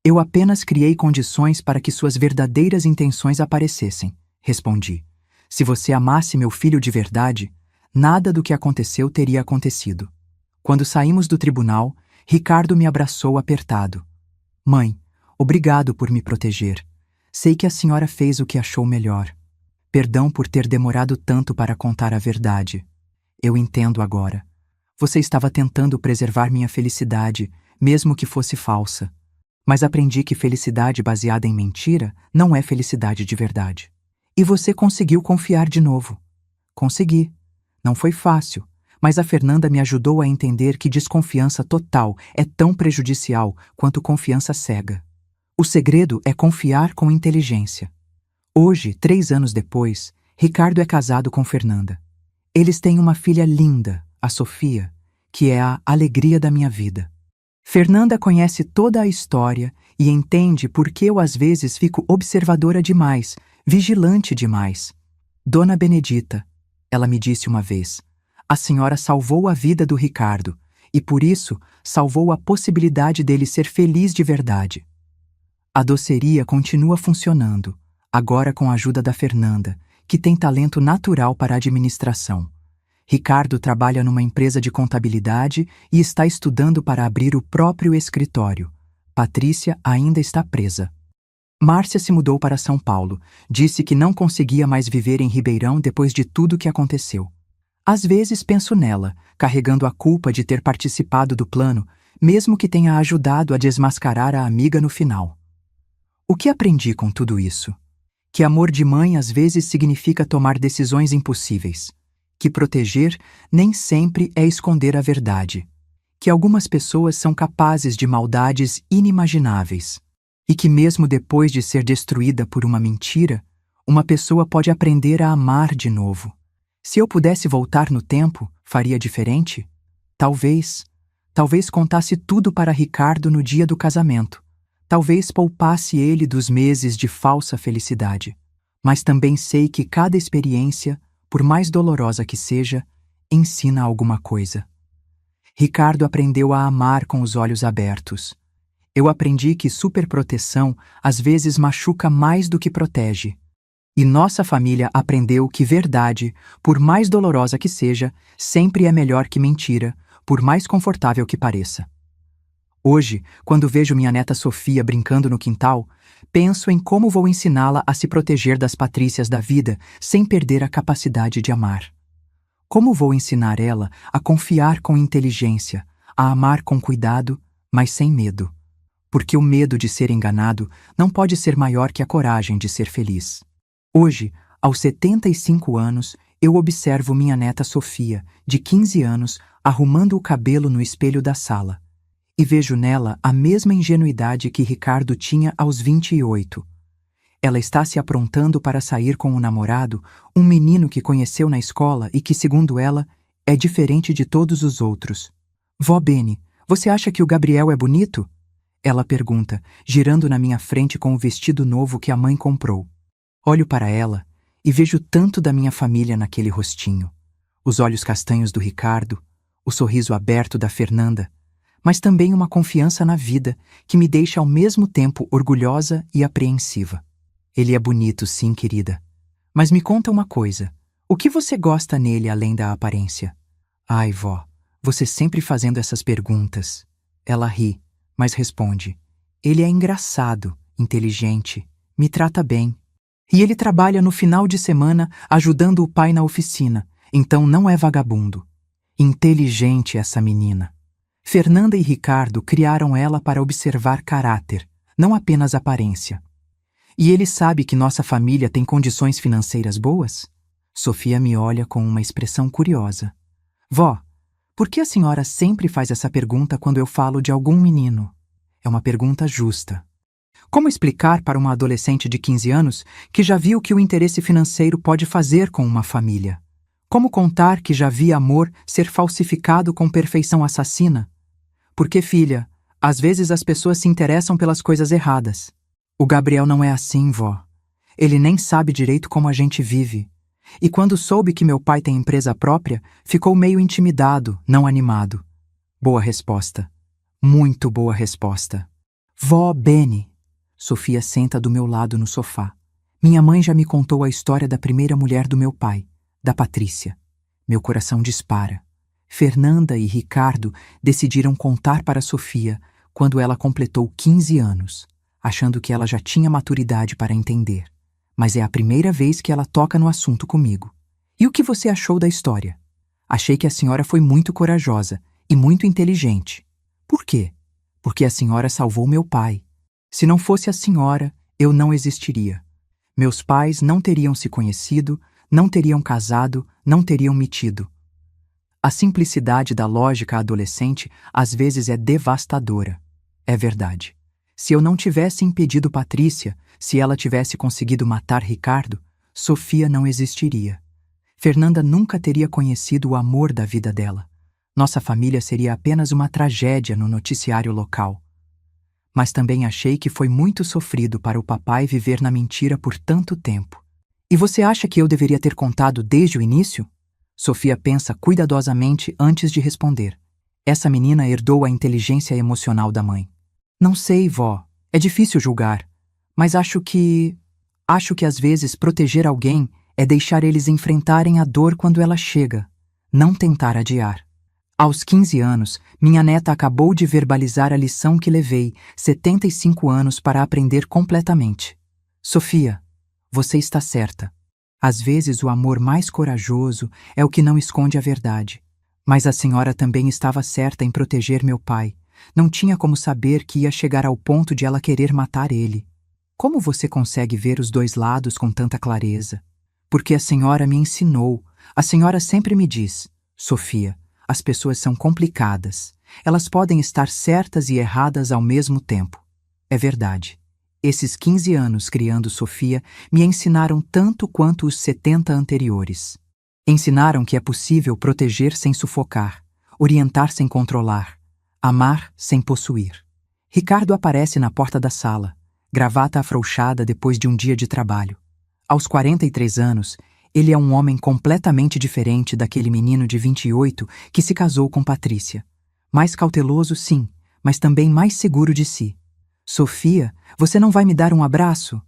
Eu apenas criei condições para que suas verdadeiras intenções aparecessem", respondi. "Se você amasse meu filho de verdade, nada do que aconteceu teria acontecido." Quando saímos do tribunal, Ricardo me abraçou apertado. "Mãe, obrigado por me proteger. Sei que a senhora fez o que achou melhor." Perdão por ter demorado tanto para contar a verdade. Eu entendo agora. Você estava tentando preservar minha felicidade, mesmo que fosse falsa. Mas aprendi que felicidade baseada em mentira não é felicidade de verdade. E você conseguiu confiar de novo. Consegui. Não foi fácil, mas a Fernanda me ajudou a entender que desconfiança total é tão prejudicial quanto confiança cega. O segredo é confiar com inteligência. Hoje, 3 anos depois, Ricardo é casado com Fernanda. Eles têm uma filha linda, a Sofia, que é a alegria da minha vida. Fernanda conhece toda a história e entende por que eu às vezes fico observadora demais, vigilante demais. Dona Benedita, ela me disse uma vez, a senhora salvou a vida do Ricardo e por isso salvou a possibilidade dele ser feliz de verdade. A doceria continua funcionando, agora com a ajuda da Fernanda, que tem talento natural para a administração. Ricardo trabalha numa empresa de contabilidade e está estudando para abrir o próprio escritório. Patrícia ainda está presa. Márcia se mudou para São Paulo. Disse que não conseguia mais viver em Ribeirão depois de tudo que aconteceu. Às vezes penso nela, carregando a culpa de ter participado do plano, mesmo que tenha ajudado a desmascarar a amiga no final. O que aprendi com tudo isso? Que amor de mãe às vezes significa tomar decisões impossíveis. Que proteger nem sempre é esconder a verdade. Que algumas pessoas são capazes de maldades inimagináveis. E que mesmo depois de ser destruída por uma mentira, uma pessoa pode aprender a amar de novo. Se eu pudesse voltar no tempo, faria diferente? Talvez contasse tudo para Ricardo no dia do casamento. Talvez poupasse ele dos meses de falsa felicidade. Mas também sei que cada experiência, por mais dolorosa que seja, ensina alguma coisa. Ricardo aprendeu a amar com os olhos abertos. Eu aprendi que superproteção às vezes machuca mais do que protege. E nossa família aprendeu que verdade, por mais dolorosa que seja, sempre é melhor que mentira, por mais confortável que pareça. Hoje, quando vejo minha neta Sofia brincando no quintal, penso em como vou ensiná-la a se proteger das Patrícias da vida sem perder a capacidade de amar. Como vou ensinar ela a confiar com inteligência, a amar com cuidado, mas sem medo? Porque o medo de ser enganado não pode ser maior que a coragem de ser feliz. Hoje, aos 75 anos, eu observo minha neta Sofia, de 15 anos, arrumando o cabelo no espelho da sala. E vejo nela a mesma ingenuidade que Ricardo tinha aos 28. Ela está se aprontando para sair com o namorado, um menino que conheceu na escola e que, segundo ela, é diferente de todos os outros. Vó Beni, você acha que o Gabriel é bonito? Ela pergunta, girando na minha frente com o vestido novo que a mãe comprou. Olho para ela e vejo tanto da minha família naquele rostinho. Os olhos castanhos do Ricardo, o sorriso aberto da Fernanda, mas também uma confiança na vida que me deixa ao mesmo tempo orgulhosa e apreensiva. Ele é bonito, sim, querida. Mas me conta uma coisa. O que você gosta nele além da aparência? Ai, vó, você sempre fazendo essas perguntas. Ela ri, mas responde. Ele é engraçado, inteligente, me trata bem. E ele trabalha no final de semana ajudando o pai na oficina, então não é vagabundo. Inteligente essa menina. Fernanda e Ricardo criaram ela para observar caráter, não apenas aparência. E ele sabe que nossa família tem condições financeiras boas? Sofia me olha com uma expressão curiosa. Vó, por que a senhora sempre faz essa pergunta quando eu falo de algum menino? É uma pergunta justa. Como explicar para uma adolescente de 15 anos que já viu o que o interesse financeiro pode fazer com uma família? Como contar que já vi amor ser falsificado com perfeição assassina? Porque, filha, às vezes as pessoas se interessam pelas coisas erradas. O Gabriel não é assim, vó. Ele nem sabe direito como a gente vive. E quando soube que meu pai tem empresa própria, ficou meio intimidado, não animado. Boa resposta. Muito boa resposta. Vó Beni. Sofia senta do meu lado no sofá. Minha mãe já me contou a história da primeira mulher do meu pai, da Patrícia. Meu coração dispara. Fernanda e Ricardo decidiram contar para Sofia quando ela completou 15 anos, achando que ela já tinha maturidade para entender. mas é a primeira vez que ela toca no assunto comigo. E o que você achou da história? Achei que a senhora foi muito corajosa e muito inteligente. Por quê? Porque a senhora salvou meu pai. Se não fosse a senhora, eu não existiria. Meus pais não teriam se conhecido, não teriam casado, não teriam me tido. A simplicidade da lógica adolescente às vezes é devastadora. É verdade. Se eu não tivesse impedido Patrícia, se ela tivesse conseguido matar Ricardo, Sofia não existiria. Fernanda nunca teria conhecido o amor da vida dela. Nossa família seria apenas uma tragédia no noticiário local. Mas também achei que foi muito sofrido para o papai viver na mentira por tanto tempo. E você acha que eu deveria ter contado desde o início? Sofia pensa cuidadosamente antes de responder. Essa menina herdou a inteligência emocional da mãe. Não sei, vó. É difícil julgar. Mas acho que às vezes proteger alguém é deixar eles enfrentarem a dor quando ela chega, não tentar adiar. Aos 15 anos, minha neta acabou de verbalizar a lição que levei 75 anos para aprender completamente. Sofia, você está certa. Às vezes o amor mais corajoso é o que não esconde a verdade. Mas a senhora também estava certa em proteger meu pai. Não tinha como saber que ia chegar ao ponto de ela querer matar ele. Como você consegue ver os dois lados com tanta clareza? Porque a senhora me ensinou. A senhora sempre me diz, Sofia, as pessoas são complicadas. Elas podem estar certas e erradas ao mesmo tempo. É verdade. Esses 15 anos criando Sofia me ensinaram tanto quanto os 70 anteriores. Ensinaram que é possível proteger sem sufocar, orientar sem controlar, amar sem possuir. Ricardo aparece na porta da sala, gravata afrouxada depois de um dia de trabalho. Aos 43 anos, ele é um homem completamente diferente daquele menino de 28 que se casou com Patrícia. Mais cauteloso, sim, mas também mais seguro de si. Sofia, você não vai me dar um abraço?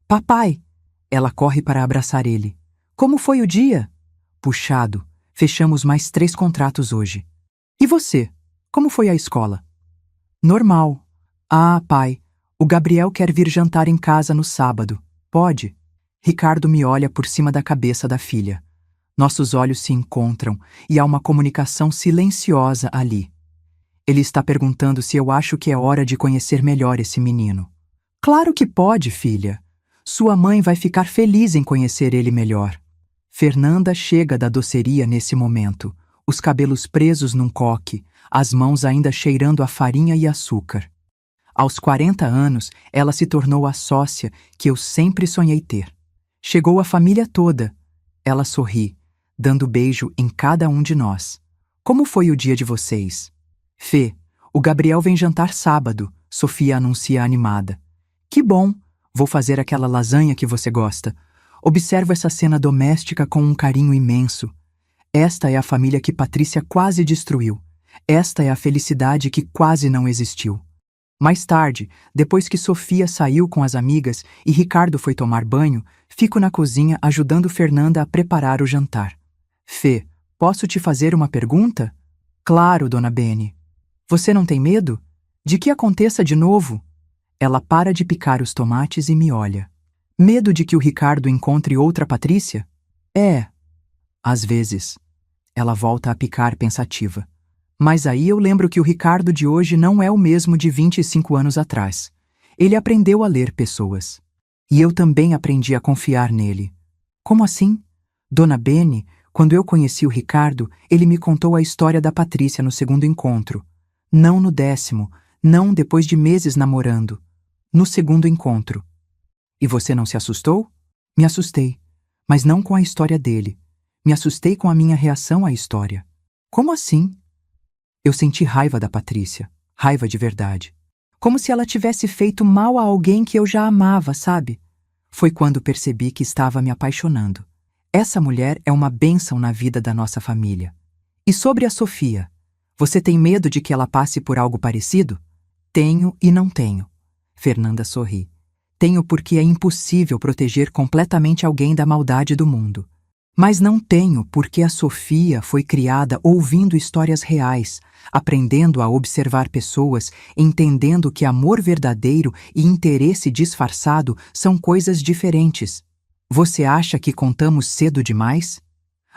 Papai! Ela corre para abraçar ele. Como foi o dia? Puxado. Fechamos mais 3 contratos hoje. E você? Como foi a escola? Normal. Ah, pai, o Gabriel quer vir jantar em casa no sábado. Pode? Ricardo me olha por cima da cabeça da filha. Nossos olhos se encontram e há uma comunicação silenciosa ali. Ele está perguntando se eu acho que é hora de conhecer melhor esse menino. Claro que pode, filha. Sua mãe vai ficar feliz em conhecer ele melhor. Fernanda chega da doceria nesse momento, os cabelos presos num coque, as mãos ainda cheirando a farinha e açúcar. Aos 40 anos, ela se tornou a sócia que eu sempre sonhei ter. Chegou a família toda. Ela sorri, dando beijo em cada um de nós. Como foi o dia de vocês? Fê, o Gabriel vem jantar sábado, Sofia anuncia animada. Que bom, vou fazer aquela lasanha que você gosta. Observo essa cena doméstica com um carinho imenso. Esta é a família que Patrícia quase destruiu. Esta é a felicidade que quase não existiu. Mais tarde, depois que Sofia saiu com as amigas e Ricardo foi tomar banho, fico na cozinha ajudando Fernanda a preparar o jantar. Fê, posso te fazer uma pergunta? Claro, dona Bene. Você não tem medo? De que aconteça de novo? Ela para de picar os tomates e me olha. Medo de que o Ricardo encontre outra Patrícia? É. Às vezes. Ela volta a picar pensativa. Mas aí eu lembro que o Ricardo de hoje não é o mesmo de 25 anos atrás. Ele aprendeu a ler pessoas. E eu também aprendi a confiar nele. Como assim? Dona Bene, quando eu conheci o Ricardo, ele me contou a história da Patrícia no segundo encontro. Não no 10º, não depois de meses namorando. No segundo encontro. E você não se assustou? Me assustei, mas não com a história dele. Me assustei com a minha reação à história. Como assim? Eu senti raiva da Patrícia, raiva de verdade. Como se ela tivesse feito mal a alguém que eu já amava, sabe? Foi quando percebi que estava me apaixonando. Essa mulher é uma bênção na vida da nossa família. E sobre a Sofia, você tem medo de que ela passe por algo parecido? Tenho e não tenho. Fernanda sorri. Tenho porque é impossível proteger completamente alguém da maldade do mundo. Mas não tenho porque a Sofia foi criada ouvindo histórias reais, aprendendo a observar pessoas, entendendo que amor verdadeiro e interesse disfarçado são coisas diferentes. Você acha que contamos cedo demais?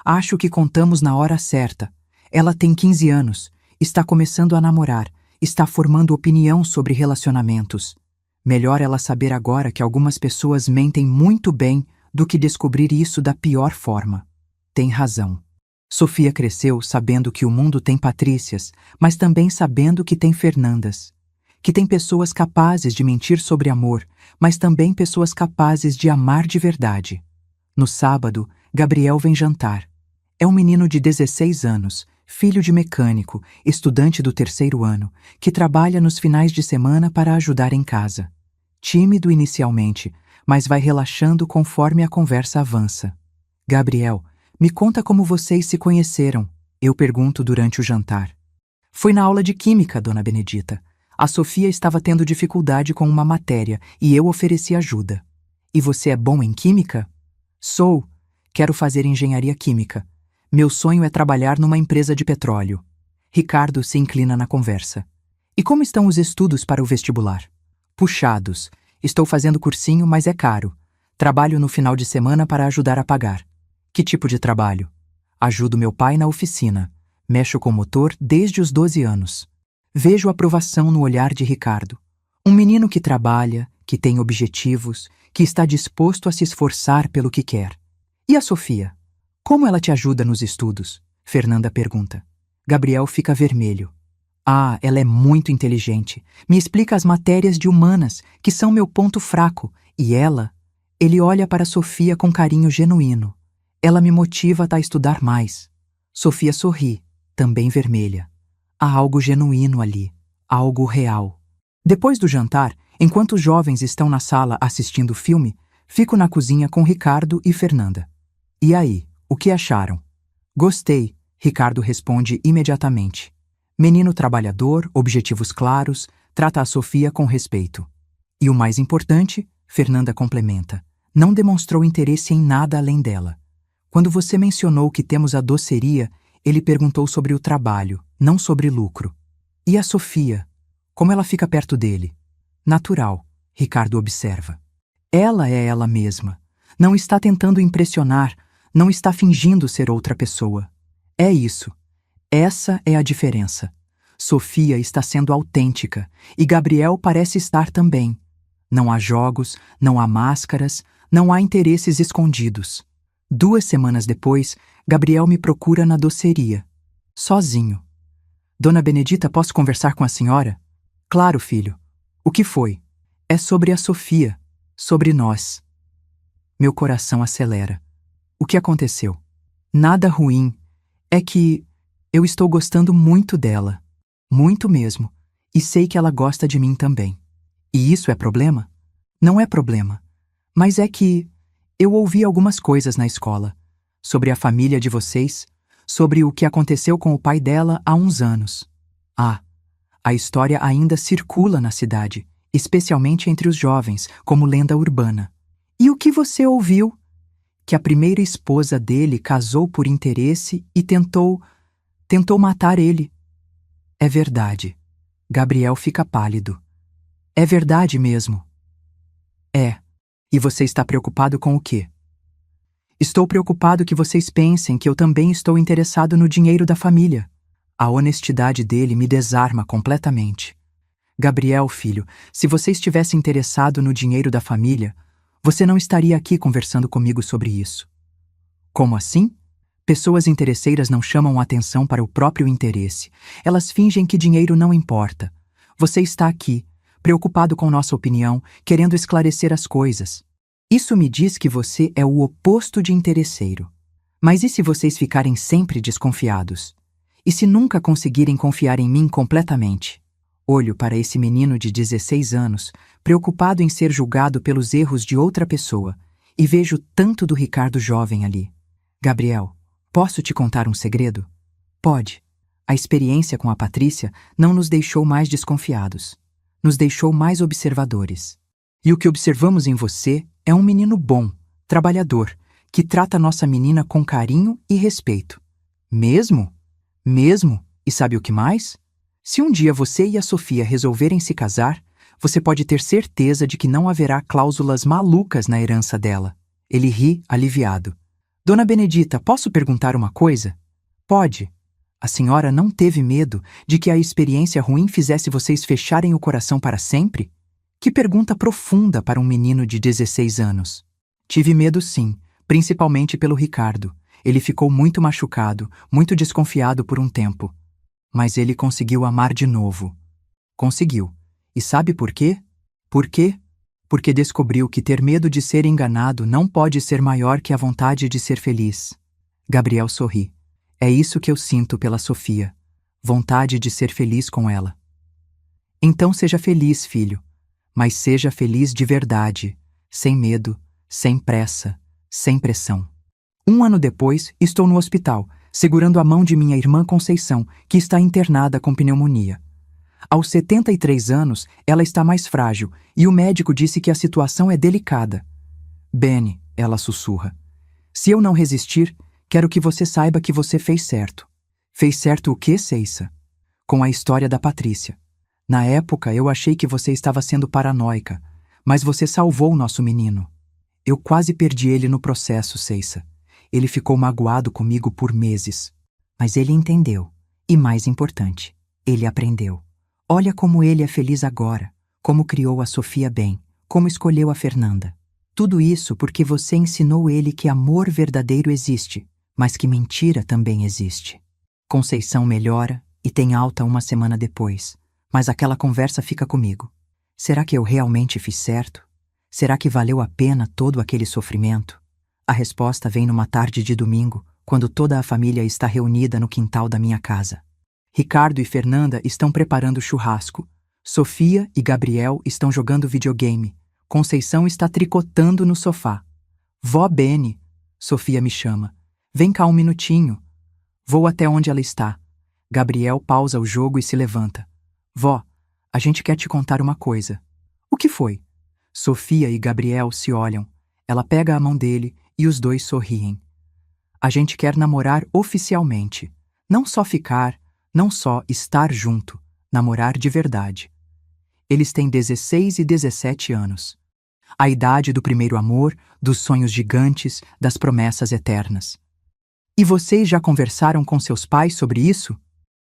Acho que contamos na hora certa. Ela tem 15 anos, está começando a namorar, está formando opinião sobre relacionamentos. Melhor ela saber agora que algumas pessoas mentem muito bem do que descobrir isso da pior forma. Tem razão. Sofia cresceu sabendo que o mundo tem Patrícias, mas também sabendo que tem Fernandas. Que tem pessoas capazes de mentir sobre amor, mas também pessoas capazes de amar de verdade. No sábado, Gabriel vem jantar. É um menino de 16 anos, filho de mecânico, estudante do 3º ano, que trabalha nos finais de semana para ajudar em casa. Tímido inicialmente, mas vai relaxando conforme a conversa avança. Gabriel, me conta como vocês se conheceram, eu pergunto durante o jantar. Foi na aula de química, dona Benedita. A Sofia estava tendo dificuldade com uma matéria e eu ofereci ajuda. E você é bom em química? Sou. Quero fazer engenharia química. Meu sonho é trabalhar numa empresa de petróleo. Ricardo se inclina na conversa. E como estão os estudos para o vestibular? Puxados. Estou fazendo cursinho, mas é caro. Trabalho no final de semana para ajudar a pagar. Que tipo de trabalho? Ajudo meu pai na oficina. Mexo com motor desde os 12 anos. Vejo aprovação no olhar de Ricardo. Um menino que trabalha, que tem objetivos, que está disposto a se esforçar pelo que quer. E a Sofia? Como ela te ajuda nos estudos? Fernanda pergunta. Gabriel fica vermelho. Ah, ela é muito inteligente. Me explica as matérias de humanas, que são meu ponto fraco. E ela? Ele olha para Sofia com carinho genuíno. Ela me motiva a estudar mais. Sofia sorri, também vermelha. Há algo genuíno ali, algo real. Depois do jantar, enquanto os jovens estão na sala assistindo o filme, fico na cozinha com Ricardo e Fernanda. E aí, o que acharam? Gostei, Ricardo responde imediatamente. Menino trabalhador, objetivos claros, trata a Sofia com respeito. E o mais importante, Fernanda complementa, não demonstrou interesse em nada além dela. Quando você mencionou que temos a doceria, ele perguntou sobre o trabalho, não sobre lucro. E a Sofia? Como ela fica perto dele? Natural, Ricardo observa. Ela é ela mesma. Não está tentando impressionar, não está fingindo ser outra pessoa. É isso. Essa é a diferença. Sofia está sendo autêntica e Gabriel parece estar também. Não há jogos, não há máscaras, não há interesses escondidos. 2 semanas depois, Gabriel me procura na doceria. Sozinho. Dona Benedita, posso conversar com a senhora? Claro, filho. O que foi? É sobre a Sofia, sobre nós. Meu coração acelera. O que aconteceu? Nada ruim. É que eu estou gostando muito dela. Muito mesmo. E sei que ela gosta de mim também. E isso é problema? Não é problema. Mas é que eu ouvi algumas coisas na escola. Sobre a família de vocês, sobre o que aconteceu com o pai dela há uns anos. Ah, a história ainda circula na cidade, especialmente entre os jovens, como lenda urbana. E o que você ouviu? Que a primeira esposa dele casou por interesse e tentou matar ele. É verdade. Gabriel fica pálido. É verdade mesmo. É. E você está preocupado com o quê? Estou preocupado que vocês pensem que eu também estou interessado no dinheiro da família. A honestidade dele me desarma completamente. Gabriel, filho, se você estivesse interessado no dinheiro da família, você não estaria aqui conversando comigo sobre isso. Como assim? Pessoas interesseiras não chamam atenção para o próprio interesse. Elas fingem que dinheiro não importa. Você está aqui, preocupado com nossa opinião, querendo esclarecer as coisas. Isso me diz que você é o oposto de interesseiro. Mas e se vocês ficarem sempre desconfiados? E se nunca conseguirem confiar em mim completamente? Olho para esse menino de 16 anos, preocupado em ser julgado pelos erros de outra pessoa, e vejo tanto do Ricardo jovem ali. Gabriel, posso te contar um segredo? Pode. A experiência com a Patrícia não nos deixou mais desconfiados. Nos deixou mais observadores. E o que observamos em você é um menino bom, trabalhador, que trata nossa menina com carinho e respeito. Mesmo? Mesmo? E sabe o que mais? Se um dia você e a Sofia resolverem se casar, você pode ter certeza de que não haverá cláusulas malucas na herança dela. Ele ri, aliviado. Dona Benedita, posso perguntar uma coisa? Pode. A senhora não teve medo de que a experiência ruim fizesse vocês fecharem o coração para sempre? Que pergunta profunda para um menino de 16 anos. Tive medo sim, principalmente pelo Ricardo. Ele ficou muito machucado, muito desconfiado por um tempo. Mas ele conseguiu amar de novo. Conseguiu. E sabe por quê? Por quê? Porque descobriu que ter medo de ser enganado não pode ser maior que a vontade de ser feliz. Gabriel sorri. É isso que eu sinto pela Sofia. Vontade de ser feliz com ela. Então seja feliz, filho. Mas seja feliz de verdade, sem medo, sem pressa, sem pressão. 1 ano depois, estou no hospital, segurando a mão de minha irmã Conceição, que está internada com pneumonia. Aos 73 anos, ela está mais frágil e o médico disse que a situação é delicada. Bene, ela sussurra. Se eu não resistir, quero que você saiba que você fez certo. Fez certo o quê, Ceissa? Com a história da Patrícia. Na época, eu achei que você estava sendo paranoica, mas você salvou o nosso menino. Eu quase perdi ele no processo, Ceissa. Ele ficou magoado comigo por meses. Mas ele entendeu. E mais importante, ele aprendeu. Olha como ele é feliz agora, como criou a Sofia bem, como escolheu a Fernanda. Tudo isso porque você ensinou ele que amor verdadeiro existe, mas que mentira também existe. Conceição melhora e tem alta 1 semana depois, mas aquela conversa fica comigo. Será que eu realmente fiz certo? Será que valeu a pena todo aquele sofrimento? A resposta vem numa tarde de domingo, quando toda a família está reunida no quintal da minha casa. Ricardo e Fernanda estão preparando churrasco. Sofia e Gabriel estão jogando videogame. Conceição está tricotando no sofá. Vó Bene, Sofia me chama. Vem cá um minutinho. Vou até onde ela está. Gabriel pausa o jogo e se levanta. Vó, a gente quer te contar uma coisa. O que foi? Sofia e Gabriel se olham. Ela pega a mão dele e os dois sorriem. A gente quer namorar oficialmente. Não só ficar, não só estar junto, namorar de verdade. Eles têm 16 e 17 anos. A idade do primeiro amor, dos sonhos gigantes, das promessas eternas. E vocês já conversaram com seus pais sobre isso?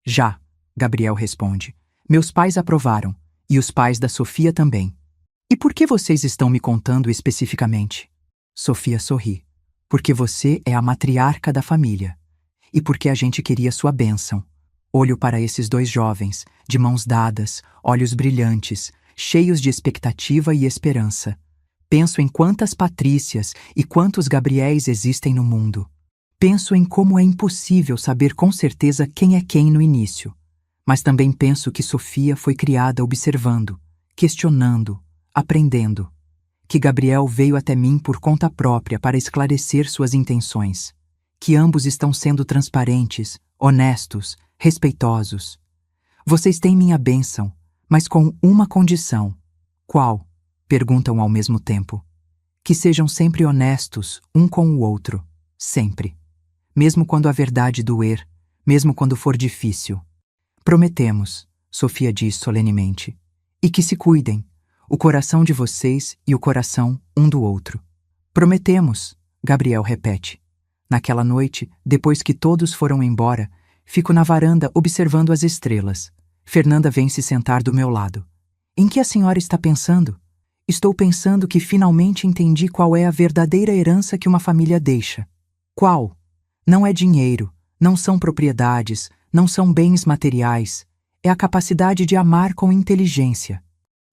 Já, Gabriel responde. Meus pais aprovaram, e os pais da Sofia também. E por que vocês estão me contando especificamente? Sofia sorri. Porque você é a matriarca da família. E porque a gente queria sua bênção. Olho para esses dois jovens, de mãos dadas, olhos brilhantes, cheios de expectativa e esperança. Penso em quantas Patrícias e quantos Gabriéis existem no mundo. Penso em como é impossível saber com certeza quem é quem no início. Mas também penso que Sofia foi criada observando, questionando, aprendendo. Que Gabriel veio até mim por conta própria para esclarecer suas intenções. Que ambos estão sendo transparentes, honestos, respeitosos. Vocês têm minha bênção, mas com uma condição. Qual? Perguntam ao mesmo tempo. Que sejam sempre honestos um com o outro. Sempre. Mesmo quando a verdade doer, mesmo quando for difícil. Prometemos, Sofia diz solenemente. E que se cuidem, o coração de vocês e o coração um do outro. Prometemos, Gabriel repete. Naquela noite, depois que todos foram embora, fico na varanda observando as estrelas. Fernanda vem se sentar do meu lado. Em que a senhora está pensando? Estou pensando que finalmente entendi qual é a verdadeira herança que uma família deixa. Qual? Não é dinheiro, não são propriedades, não são bens materiais. É a capacidade de amar com inteligência.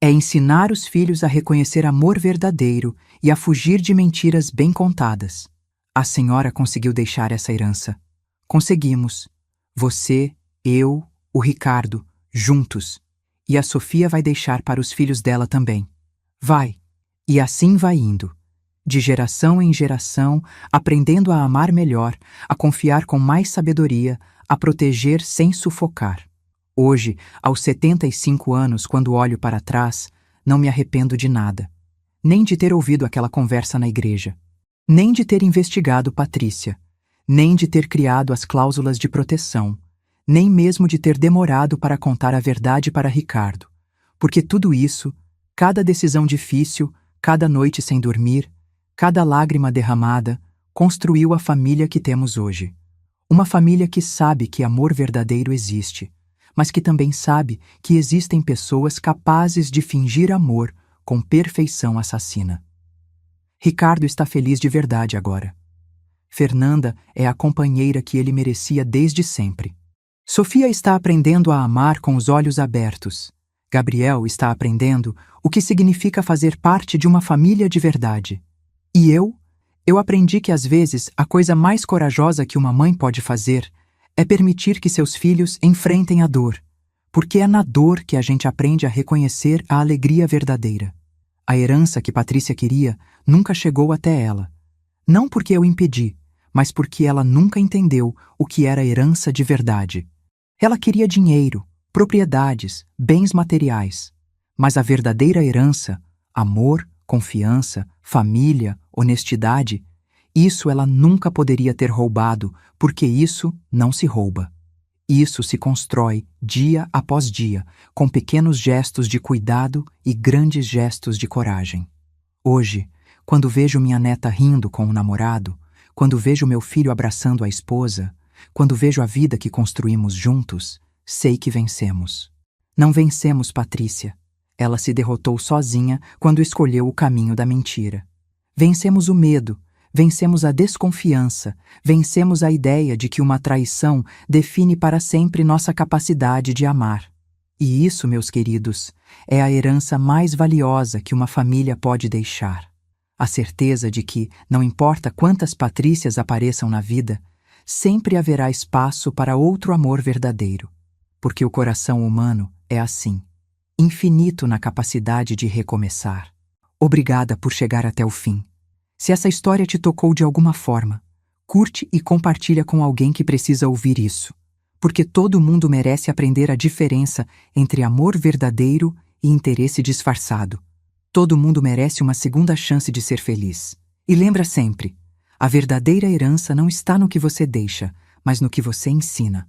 É ensinar os filhos a reconhecer amor verdadeiro e a fugir de mentiras bem contadas. A senhora conseguiu deixar essa herança. Conseguimos. Você, eu, o Ricardo, juntos. E a Sofia vai deixar para os filhos dela também. Vai. E assim vai indo. De geração em geração, aprendendo a amar melhor, a confiar com mais sabedoria, a proteger sem sufocar. Hoje, aos 75 anos, quando olho para trás, não me arrependo de nada. Nem de ter ouvido aquela conversa na igreja. Nem de ter investigado Patrícia. Nem de ter criado as cláusulas de proteção. Nem mesmo de ter demorado para contar a verdade para Ricardo. Porque tudo isso, cada decisão difícil, cada noite sem dormir, Cada lágrima derramada construiu a família que temos hoje. Uma família que sabe que amor verdadeiro existe, mas que também sabe que existem pessoas capazes de fingir amor com perfeição assassina. Ricardo está feliz de verdade agora. Fernanda é a companheira que ele merecia desde sempre. Sofia está aprendendo a amar com os olhos abertos. Gabriel está aprendendo o que significa fazer parte de uma família de verdade. E eu aprendi que às vezes a coisa mais corajosa que uma mãe pode fazer é permitir que seus filhos enfrentem a dor, porque é na dor que a gente aprende a reconhecer a alegria verdadeira. A herança que Patrícia queria nunca chegou até ela. Não porque eu impedi, mas porque ela nunca entendeu o que era herança de verdade. Ela queria dinheiro, propriedades, bens materiais. Mas a verdadeira herança, amor, confiança, família, honestidade, isso ela nunca poderia ter roubado, porque isso não se rouba. Isso se constrói dia após dia, com pequenos gestos de cuidado e grandes gestos de coragem. Hoje, quando vejo minha neta rindo com o namorado, quando vejo meu filho abraçando a esposa, quando vejo a vida que construímos juntos, sei que vencemos. Não vencemos Patrícia. Ela se derrotou sozinha quando escolheu o caminho da mentira. Vencemos o medo, vencemos a desconfiança, vencemos a ideia de que uma traição define para sempre nossa capacidade de amar. E isso, meus queridos, é a herança mais valiosa que uma família pode deixar. A certeza de que, não importa quantas Patrícias apareçam na vida, sempre haverá espaço para outro amor verdadeiro. Porque o coração humano é assim, infinito na capacidade de recomeçar. Obrigada por chegar até o fim. Se essa história te tocou de alguma forma, curte e compartilha com alguém que precisa ouvir isso. Porque todo mundo merece aprender a diferença entre amor verdadeiro e interesse disfarçado. Todo mundo merece uma segunda chance de ser feliz. E lembra sempre, a verdadeira herança não está no que você deixa, mas no que você ensina.